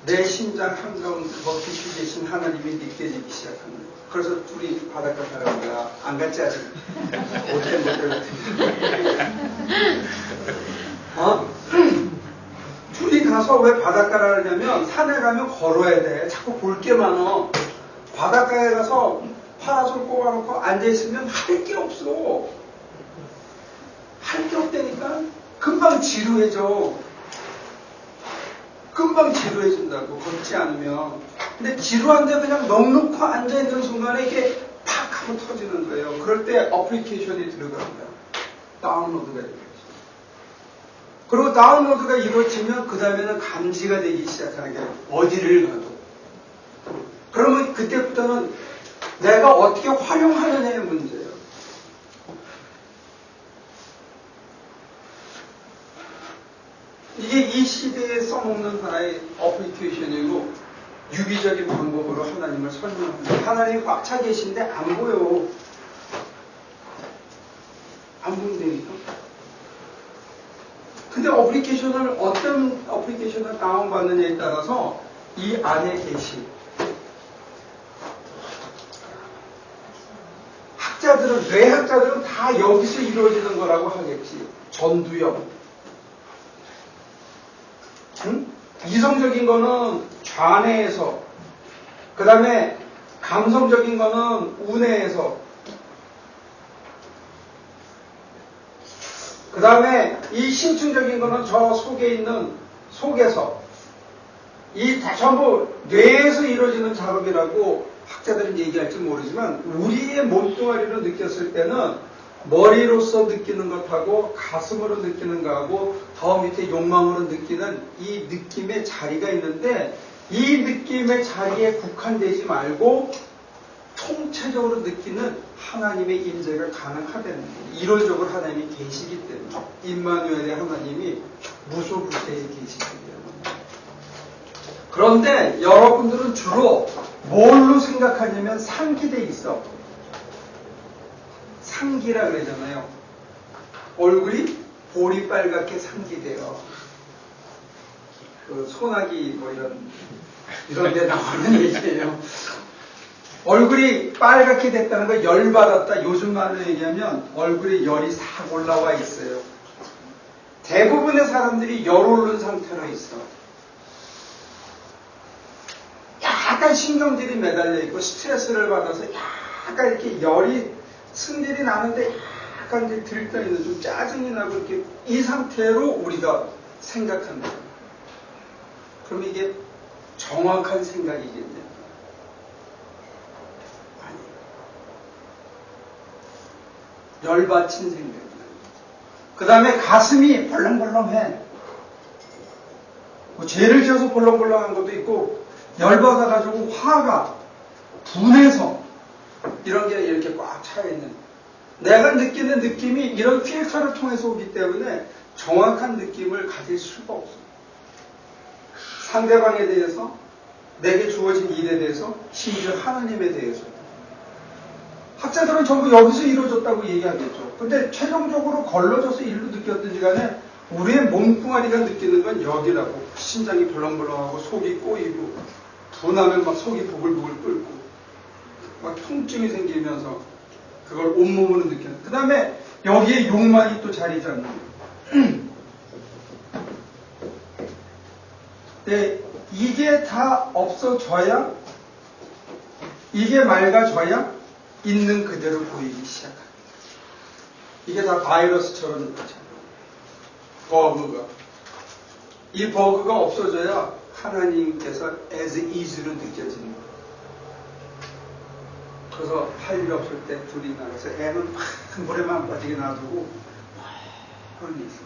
내 심장 한가운데 버티고 계신 하나님이 느껴지기 시작하는 거예요. 그래서 둘이 바닷가 가는 거야. 안 갔지 아직? 못해 어? 둘이 가서 왜 바닷가를 하냐면 산에 가면 걸어야 돼. 자꾸 볼 게 많어. 바닷가에 가서 파라솔 꼽아놓고 앉아있으면 할 게 없어. 할 게 없다니까? 금방 지루해져. 금방 지루해진다고, 걷지 않으면. 근데 지루한데 그냥 넉넉히 앉아있는 순간에 이게 팍 하고 터지는 거예요. 그럴 때 어플리케이션이 들어갑니다. 다운로드가 이루어지죠. 그리고 다운로드가 이루어지면 그 다음에는 감지가 되기 시작하는 게 어디를 가도. 그러면 그때부터는 내가 어떻게 활용하느냐의 문제예요. 이게 이 시대에 써먹는 하나의 어플리케이션이고 유기적인 방법으로 하나님을 설명합니다. 하나님이 꽉 차 계신데 안 보여. 안 보인다니까. 근데 어플리케이션을 어떤 어플리케이션을 다운받느냐에 따라서 이 안에 계신 학자들은 뇌학자들은 다 여기서 이루어지는 거라고 하겠지. 전두엽. 응? 이성적인 거는 좌뇌에서, 그 다음에 감성적인 거는 우뇌에서, 그 다음에 이 심층적인 거는 저 속에 있는 속에서, 이 다 전부 뇌에서 이루어지는 작업이라고 학자들은 얘기할지 모르지만 우리의 몸뚱아리로 느꼈을 때는 머리로서 느끼는 것하고 가슴으로 느끼는 것하고 더 밑에 욕망으로 느끼는 이 느낌의 자리가 있는데 이 느낌의 자리에 국한되지 말고 통체적으로 느끼는 하나님의 임재가 가능하다는 거예요. 이론적으로 하나님이 계시기 때문에 임마누엘의 하나님이 무소불대에 계시기 때문에. 그런데 여러분들은 주로 뭘로 생각하냐면 상기돼 있어. 상기라 그러잖아요. 얼굴이 볼이 빨갛게 상기돼요. 그 소나기 뭐 이런 데 나오는 얘기예요. 얼굴이 빨갛게 됐다는 거 열받았다. 요즘 말로 얘기하면 얼굴에 열이 싹 올라와 있어요. 대부분의 사람들이 열 오른 상태로 있어. 약간 신경질이 매달려 있고 스트레스를 받아서 약간 이렇게 열이 승질이 나는데 약간 이제 들떠있는 좀 짜증이 나고 이렇게 이 상태로 우리가 생각합니다. 그럼 이게 정확한 생각이겠냐? 아니에요. 열받친 생각이에요. 그 다음에 가슴이 벌렁벌렁해. 뭐 죄를 지어서 벌렁벌렁한 것도 있고 열받아가지고 화가 분해서 이런 게 이렇게 꽉 차있는 내가 느끼는 느낌이 이런 필터를 통해서 오기 때문에 정확한 느낌을 가질 수가 없어요. 상대방에 대해서 내게 주어진 일에 대해서 심지어 하나님에 대해서 학자들은 전부 여기서 이루어졌다고 얘기하겠죠. 근데 최종적으로 걸러져서 일로 느꼈든지 간에 우리의 몸뚱아리가 느끼는 건 여기라고. 심장이 벌렁벌렁하고 속이 꼬이고 분하면 막 속이 부글부글 끓고 막 통증이 생기면서 그걸 온몸으로 느끼는. 그 다음에 여기에 욕망이 또 자리 잡는. 네, 이게 다 없어져야, 이게 맑아져야 있는 그대로 보이기 시작합니다. 이게 다 바이러스처럼 버그가. 이 버그가 없어져야 하나님께서 as is로 느껴지는 거예요. 그래서 할 일 없을 때 둘이 나가서 애는 막 물에만 빠지게 놔두고 그런 게 있어요.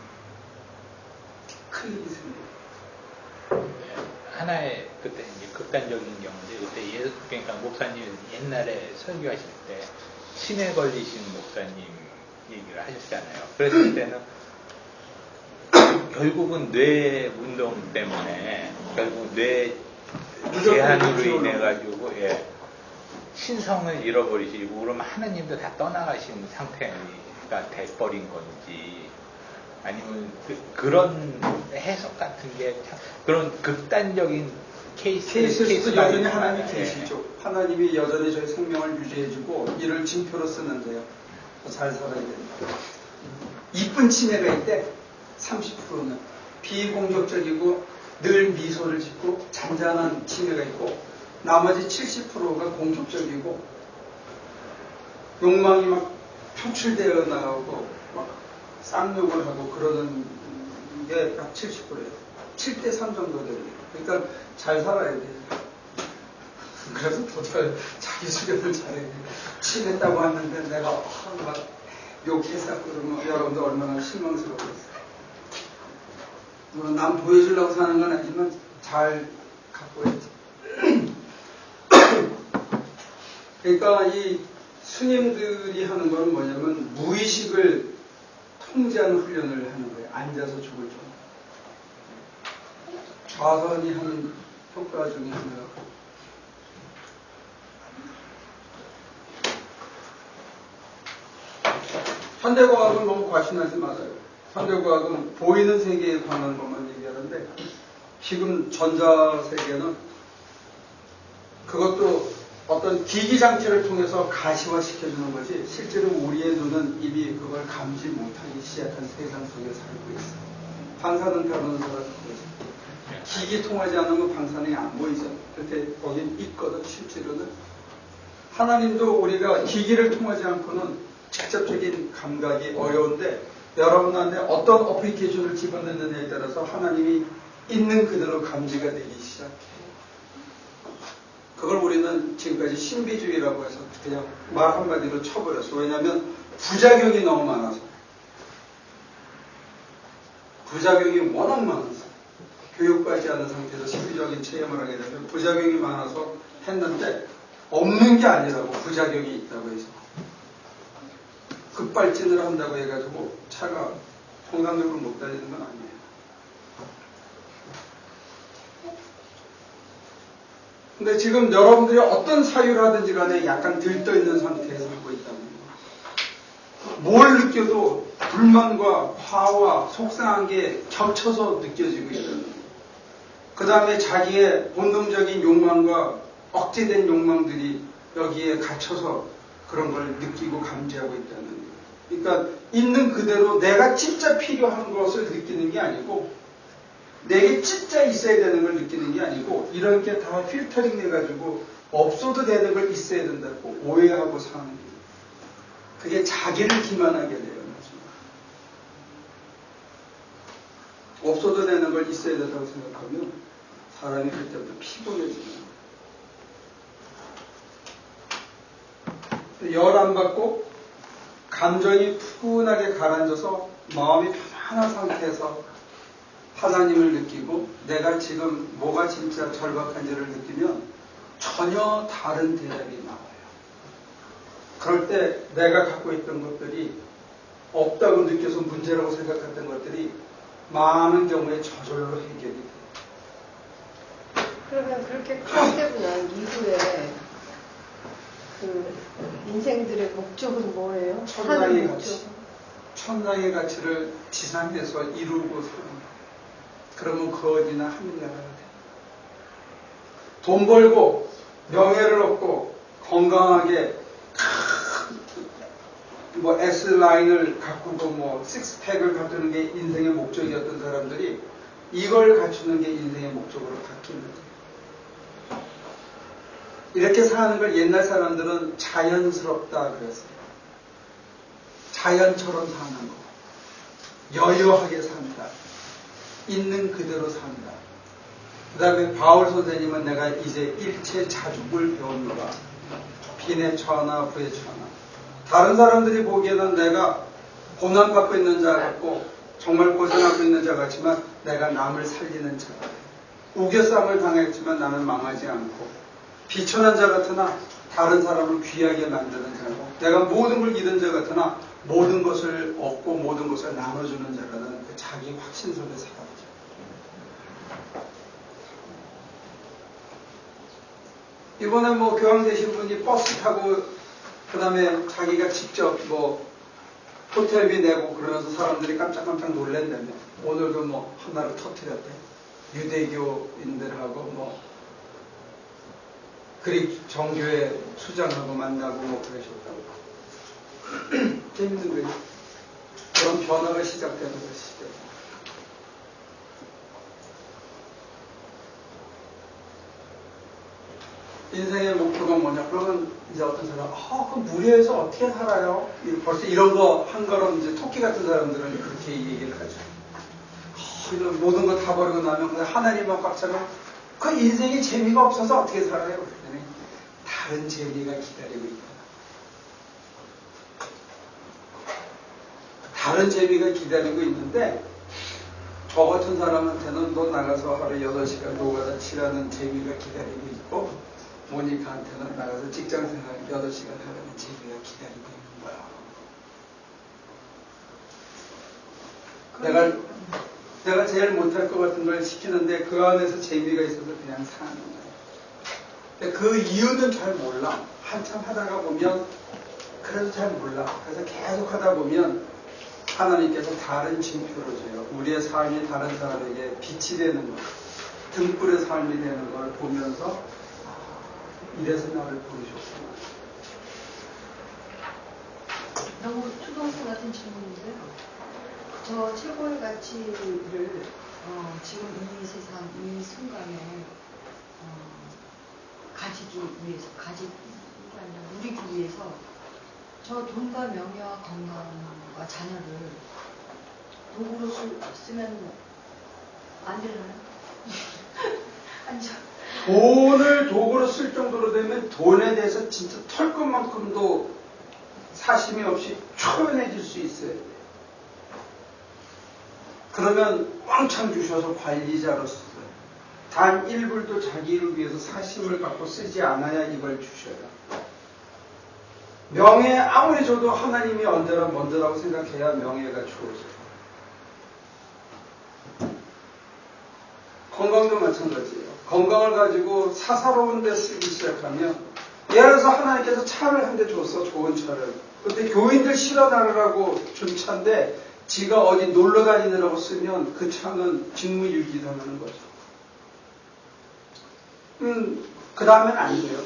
큰 일이 생겨요. 하나의 그때 이제 극단적인 경우인데 그때 그러니까 목사님 옛날에 설교하실 때 치매 걸리신 목사님 얘기를 하셨잖아요. 그랬을 때는 결국은 뇌 운동 때문에 결국 뇌 제한으로 인해 가지고 신성을 잃어버리시고 그러면 하나님도 다 떠나가신 상태가 돼버린 건지 아니면 그런 해석 같은 게 참, 그런 극단적인 케이스도 여전히 하나님이 네. 계시죠. 하나님이 여전히 저희 생명을 유지해주고 이를 징표로 쓰는데요. 잘 살아야 된다. 이쁜 치매가 있대. 30%는 비공격적이고 늘 미소를 짓고 잔잔한 치매가 있고 나머지 70%가 공격적이고 욕망이 막 표출되어 나오고 막 쌍욕을 하고 그러는 게 딱 70%예요. 7대3 정도 됩니다. 그러니까 잘 살아야 돼요. 그래서 도달 자기 수련을 잘해야 돼요. 치겠다고 하는데 내가 막 욕해서 그러면 여러분들 얼마나 실망스러웠어요. 물론 남 보여주려고 사는 건 아니지만 잘 갖고 있지. 그러니까 이 스님들이 하는 건 뭐냐면 무의식을 통제하는 훈련을 하는 거예요. 앉아서 죽을 정도. 좌선이 하는 효과 중에 하나가 현대과학은 너무 과신하지 말아요. 현대과학은 보이는 세계에 관한 것만 얘기하는데 지금 전자세계는 그것도 어떤 기기장치를 통해서 가시화시켜주는 거지 실제로 우리의 눈은 이미 그걸 감지 못하기 시작한 세상 속에 살고 있어요. 방사능 다루는 사람은 그거죠. 기기 통하지 않으면 방사능이 안 보이죠. 그때 거긴 있거든. 실제로는 하나님도 우리가 기기를 통하지 않고는 직접적인 감각이 어려운데 여러분한테 어떤 어플리케이션을 집어넣느냐에 따라서 하나님이 있는 그대로 감지가 되기 시작해요. 그걸 우리는 지금까지 신비주의라고 해서 그냥 말 한마디로 쳐버렸어. 왜냐하면 부작용이 너무 많아서. 부작용이 워낙 많아서. 교육받지 않은 상태에서 신비적인 체험을 하게 되면 부작용이 많아서 했는데 없는 게 아니라고 부작용이 있다고 해서. 급발진을 한다고 해가지고 차가 정상적으로 못 달리는 건 아니에요. 근데 지금 여러분들이 어떤 사유를 하든지 간에 약간 들떠있는 상태에서 하고 있다는 거예요. 뭘 느껴도 불만과 화와 속상한 게 겹쳐서 느껴지고 있다는 거예요. 그 다음에 자기의 본능적인 욕망과 억제된 욕망들이 여기에 갇혀서 그런 걸 느끼고 감지하고 있다는 거예요. 그러니까 있는 그대로 내가 진짜 필요한 것을 느끼는 게 아니고 내게 진짜 있어야 되는 걸 느끼는 게 아니고 이런 게 다 필터링 해가지고 없어도 되는 걸 있어야 된다고 오해하고 사는 거예요. 그게 자기를 기만하게 돼요. 없어도 되는 걸 있어야 된다고 생각하면 사람이 그때부터 피곤해지는 거예요. 열 안 받고 감정이 푸근하게 가라앉아서 마음이 편안한 상태에서 하나님을 느끼고 내가 지금 뭐가 진짜 절박한지를 느끼면 전혀 다른 대답이 나와요. 그럴 때 내가 갖고 있던 것들이 없다고 느껴서 문제라고 생각했던 것들이 많은 경우에 저절로 해결이 돼요. 그러면 그렇게 컨셉은 난 이후에 그 인생들의 목적은 뭐예요? 천당의 가치. 천당의 가치를 지상에서 이루고 사는 거예요. 그러면 그 어디나 하늘나라가 돼요. 돈 벌고 명예를 얻고 건강하게 뭐 S라인을 가꾸고 뭐 식스팩을 갖추는 게 인생의 목적이었던 사람들이 이걸 갖추는 게 인생의 목적으로 바뀌는 거예요. 이렇게 사는 걸 옛날 사람들은 자연스럽다 그랬어요. 자연처럼 사는 거. 여유하게 산다. 있는 그대로 산다. 그 다음에 바울 선생님은 내가 이제 일체 자죽을 배웠노라. 빈에 처하나 부에 처하나. 다른 사람들이 보기에는 내가 고난받고 있는 자 같고 정말 고생하고 있는 자 같지만 내가 남을 살리는 자 같아. 우겨쌈을 당했지만 나는 망하지 않고 비천한 자 같으나 다른 사람을 귀하게 만드는 자고 내가 모든 걸 잃은 자 같으나 모든 것을 얻고 모든 것을 나눠주는 자라는 그 자기 확신 속에 살아가죠. 이번에 뭐 교황 되신 분이 버스 타고 그 다음에 자기가 직접 뭐 호텔비 내고 그러면서 사람들이 깜짝깜짝 놀랜다며. 오늘도 뭐 하나를 터뜨렸대. 유대교인들하고 뭐 그릭 정교회 수장하고 만나고 뭐 그러셨다고. 재밌는 거예요. 그런 변화가 시작되는 것이죠. 인생의 목표가 뭐냐? 그러면 이제 어떤 사람, 그 무리에서 어떻게 살아요? 벌써 이런 거 한 걸음 이제 토끼 같은 사람들은 그렇게 얘기를 하죠. 이런 모든 거 다 버리고 나면 그냥 하나님만 꽉 차면 그 인생이 재미가 없어서 어떻게 살아요? 그랬더니 다른 재미가 기다리고 있다. 다른 재미가 기다리고 있는데 저 같은 사람한테는 너 나가서 하루 8시간 노가다 치라는 재미가 기다리고 있고 모니카한테는 나가서 직장생활 8시간 하라는 재미가 기다리고 있는 거야. 내가 제일 못할 것 같은 걸 시키는데 그 안에서 재미가 있어서 그냥 사는 거야. 근데 그 이유는 잘 몰라. 한참 하다가 보면 그래도 잘 몰라. 그래서 계속 하다 보면 하나님께서 다른 징표를 줘요. 우리의 삶이 다른 사람에게 빛이 되는 것, 등불의 삶이 되는 걸 보면서 이래서 나를 부르셨구나. 너무 초등학생 같은 질문인데요. 저 최고의 가치를 지금 이 세상, 이 순간에 가지기 위해서, 누리기 위해서 저 돈과 명예와 건강과 자녀를 도구로 쓰면 안 되나요? 돈을 도구로 쓸 정도로 되면 돈에 대해서 진짜 털 것만큼도 사심이 없이 초연해질 수 있어요. 그러면 왕창 주셔서 관리자로 쓰어요. 단 1불도 자기를 위해서 사심을 갖고 쓰지 않아야 이걸 주셔요. 명예 아무리 줘도 하나님이 언제나 먼저라고 생각해야 명예가 주어져요. 건강도 마찬가지예요. 건강을 가지고 사사로운 데 쓰기 시작하면 예를 들어서 하나님께서 차를 한 대 줬어. 좋은 차를. 근데 교인들 실어 나르라고 준 차인데 지가 어디 놀러 다니느라고 쓰면 그 차는 직무유기당하는 거죠. 그 다음엔 안 돼요.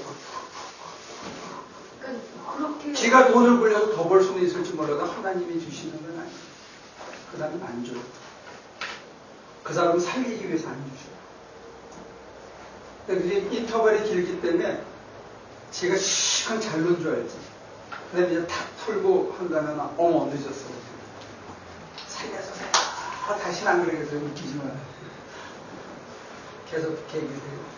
그렇게 지가 돈을 벌려고 더 벌 수는 있을지 몰라도 하나님이 주시는 건 아니에요. 그 다음엔 안 줘요. 그 사람은 살리기 위해서 안 주셔요. 근데 인터벌이 길기 때문에 지가 시간 잘 놓은 줄 알지. 그 다음에 이제 탁 풀고 한다면 어머 늦었어. 살려주세요. 다시는 안 그러겠어요. 웃기지 마. 계속 그렇게 얘기해요.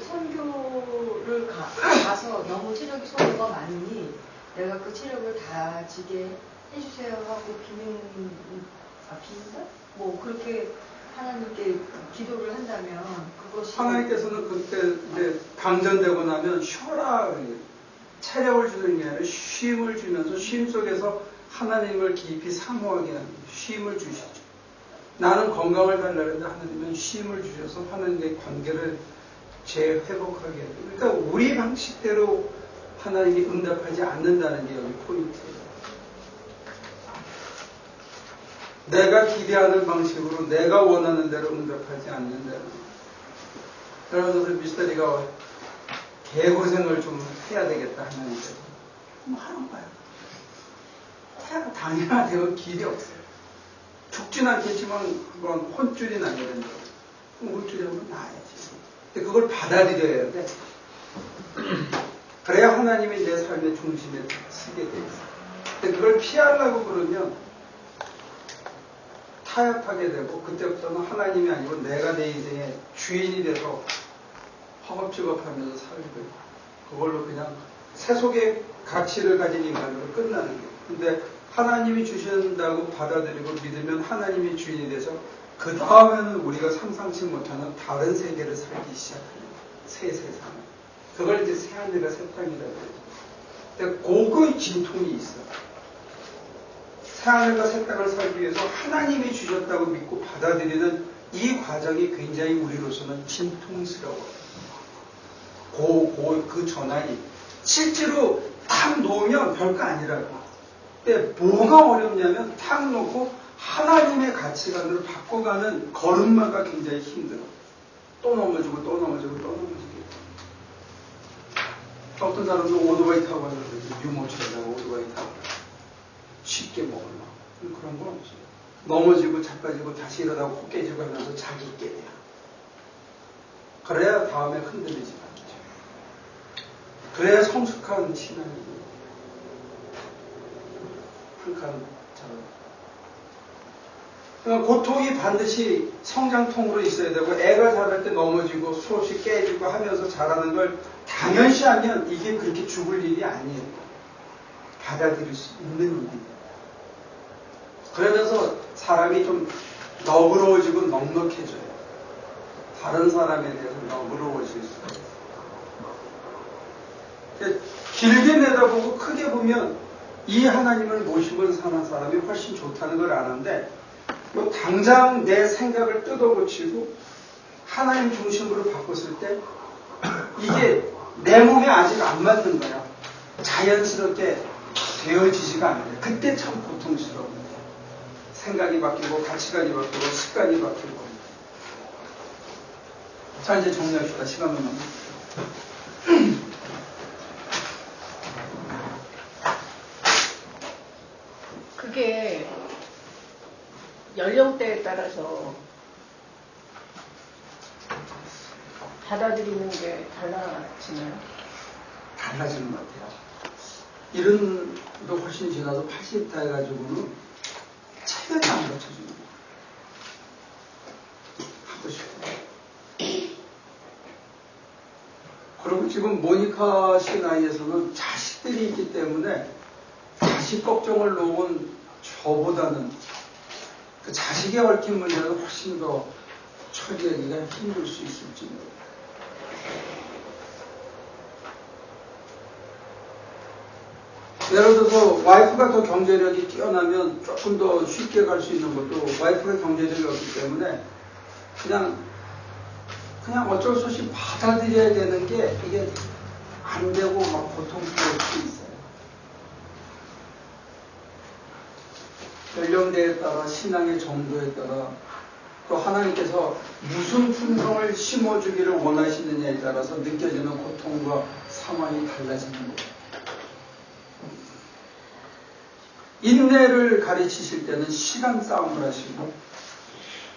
선교를 가서 너무 체력이 소모가 많으니 내가 그 체력을 다지게 해주세요 하고 비는다? 뭐 그렇게 하나님께 기도를 한다면 그것이 하나님께서는 그때 이제 강전되고 나면 쉬어라. 체력을 주는 게 아니라 쉼을 주면서 쉼 속에서 하나님을 깊이 사모하게 하는 쉼을 주시죠. 나는 건강을 달라는데 하나님은 쉼을 주셔서 하나님의 관계를 재회복하게 해요. 그러니까 우리 방식대로 하나님이 응답하지 않는다는 게 여기 포인트예요. 내가 기대하는 방식으로 내가 원하는 대로 응답하지 않는다는 거예요. 여러분들 미스터리가 개고생을 좀 해야 되겠다 하나님께서 뭐 하는 거예요. 당연하대요. 길이 없어요. 죽진 않겠지만 그건 혼줄이 나게 된다. 혼줄이 하면 나야지. 근데 그걸 받아들여야 돼. 그래야 하나님이 내 삶의 중심에 서게 돼 있어. 근데 그걸 피하려고 그러면 타협하게 되고 그때부터는 하나님이 아니고 내가 내 인생의 주인이 돼서 허겁지겁하면서 살게 되고 그걸로 그냥 세속의 가치를 가진 인간으로 끝나는 거예요. 근데 하나님이 주신다고 받아들이고 믿으면 하나님이 주인이 돼서 그 다음에는 우리가 상상치 못하는 다른 세계를 살기 시작합니다. 새 세상. 그걸 이제 새하늘과 새 땅이라고 해요. 근데 고그 진통이 있어요. 새하늘과 새 땅을 살기 위해서 하나님이 주셨다고 믿고 받아들이는 이 과정이 굉장히 우리로서는 진통스러워요. 그 전환이 실제로 탁 놓으면 별거 아니라고. 근데 뭐가 어렵냐면 탁 놓고 하나님의 가치관으로 바꿔가는 걸음마가 굉장히 힘들어. 또 넘어지고 또 넘어지고 또 넘어지고. 어떤 사람도 오토바이 타고 가서 유모차에다가 오토바이 타고 쉽게 먹으려고. 그런 건 없어요. 넘어지고 자빠지고 다시 일어나고 코 깨지고 하면서 자기 있게 돼요. 그래야 다음에 흔들리지 않죠. 그래야 성숙한 신앙이고 한 칸 잡아요. 그러니까 고통이 반드시 성장통으로 있어야 되고 애가 자랄 때 넘어지고 수없이 깨지고 하면서 자라는 걸 당연시하면 이게 그렇게 죽을 일이 아니에요. 받아들일 수 있는 일이에요. 그러면서 사람이 좀 너그러워지고 넉넉해져요. 다른 사람에 대해서 너그러워질 수가 있어요. 길게 내다보고 크게 보면 이 하나님을 모시고 사는 사람이 훨씬 좋다는 걸 아는데 뭐 당장 내 생각을 뜯어고치고 하나님 중심으로 바꿨을 때 이게 내 몸에 아직 안 맞는 거야. 자연스럽게 되어지지가 않아요. 그때 참 고통스러워요. 생각이 바뀌고 가치관이 바뀌고 습관이 바뀌고. 자, 이제 정리합시다. 시간만 남았습니다. 그게 연령대에 따라서 받아들이는 게 달라지나요? 달라지는 것 같아요. 이른도 훨씬 지나서 80다 해가지고는 체면이 안 갖춰지는 거예요. 하고 싶어요. 그리고 지금 모니카 씨 나이에서는 자식들이 있기 때문에 자식 걱정을 놓은 저보다는 그 자식에 얽힌 문제는 훨씬 더 처리하기가 힘들 수 있을지 모르겠어요. 예를 들어서 와이프가 더 경제력이 뛰어나면 조금 더 쉽게 갈 수 있는 것도 와이프가 경제력이 없기 때문에 그냥 어쩔 수 없이 받아들여야 되는 게 이게 안 되고 막 고통스러울 수 있어요. 연령대에 따라 신앙의 정도에 따라 또 하나님께서 무슨 품성을 심어주기를 원하시느냐에 따라서 느껴지는 고통과 상황이 달라지는 거예요. 인내를 가르치실 때는 시간 싸움을 하시고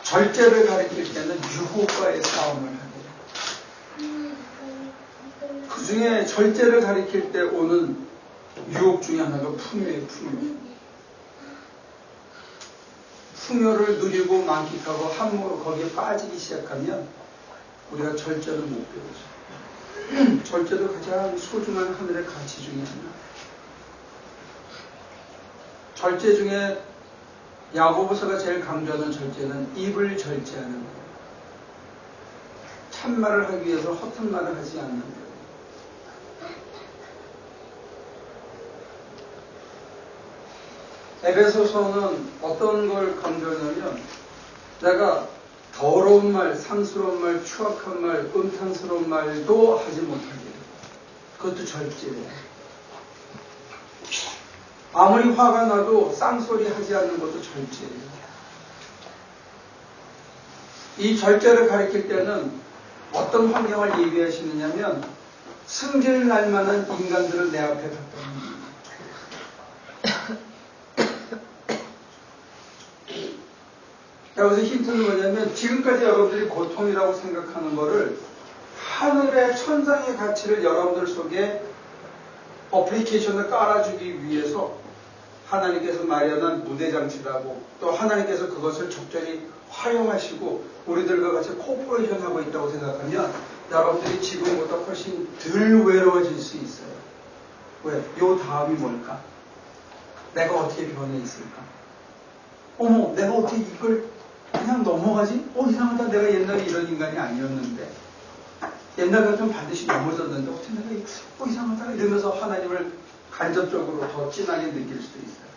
절제를 가르칠 때는 유혹과의 싸움을 하고 그 중에 절제를 가르칠 때 오는 유혹 중에 하나가 풍요예요. 풍요를 누리고 만끽하고 함부로 거기에 빠지기 시작하면 우리가 절제를 못 배우죠. 절제도 가장 소중한 하늘의 가치 중에 하나. 절제 중에 야고보서가 제일 강조하는 절제는 입을 절제하는 거예요. 참말을 하기 위해서 허튼 말을 하지 않는 거예요. 에베소서는 어떤 걸 강조하냐면 내가 더러운 말, 상스러운 말, 추악한 말, 음탕스러운 말도 하지 못하게 해요. 그것도 절제예요. 아무리 화가 나도 쌍소리 하지 않는 것도 절제예요. 이 절제를 가리킬 때는 어떤 환경을 예비하시느냐면 승질 날 만한 인간들을 내 앞에 갖다 놓는 여기서 힌트는 뭐냐면 지금까지 여러분들이 고통이라고 생각하는 거를 하늘의 천상의 가치를 여러분들 속에 어플리케이션을 깔아주기 위해서 하나님께서 마련한 무대장치라고 또 하나님께서 그것을 적절히 활용하시고 우리들과 같이 코퍼레이션 하고 있다고 생각하면 여러분들이 지금보다 훨씬 덜 외로워질 수 있어요. 왜? 요 다음이 뭘까? 내가 어떻게 변해 있을까? 어머, 내가 어떻게 이걸 그냥 넘어가지? 이상하다. 내가 옛날에 이런 인간이 아니었는데. 옛날 같으면 반드시 넘어졌는데 어떻게 내가 이상하다. 이러면서 하나님을 간접적으로 더 진하게 느낄 수도 있어요.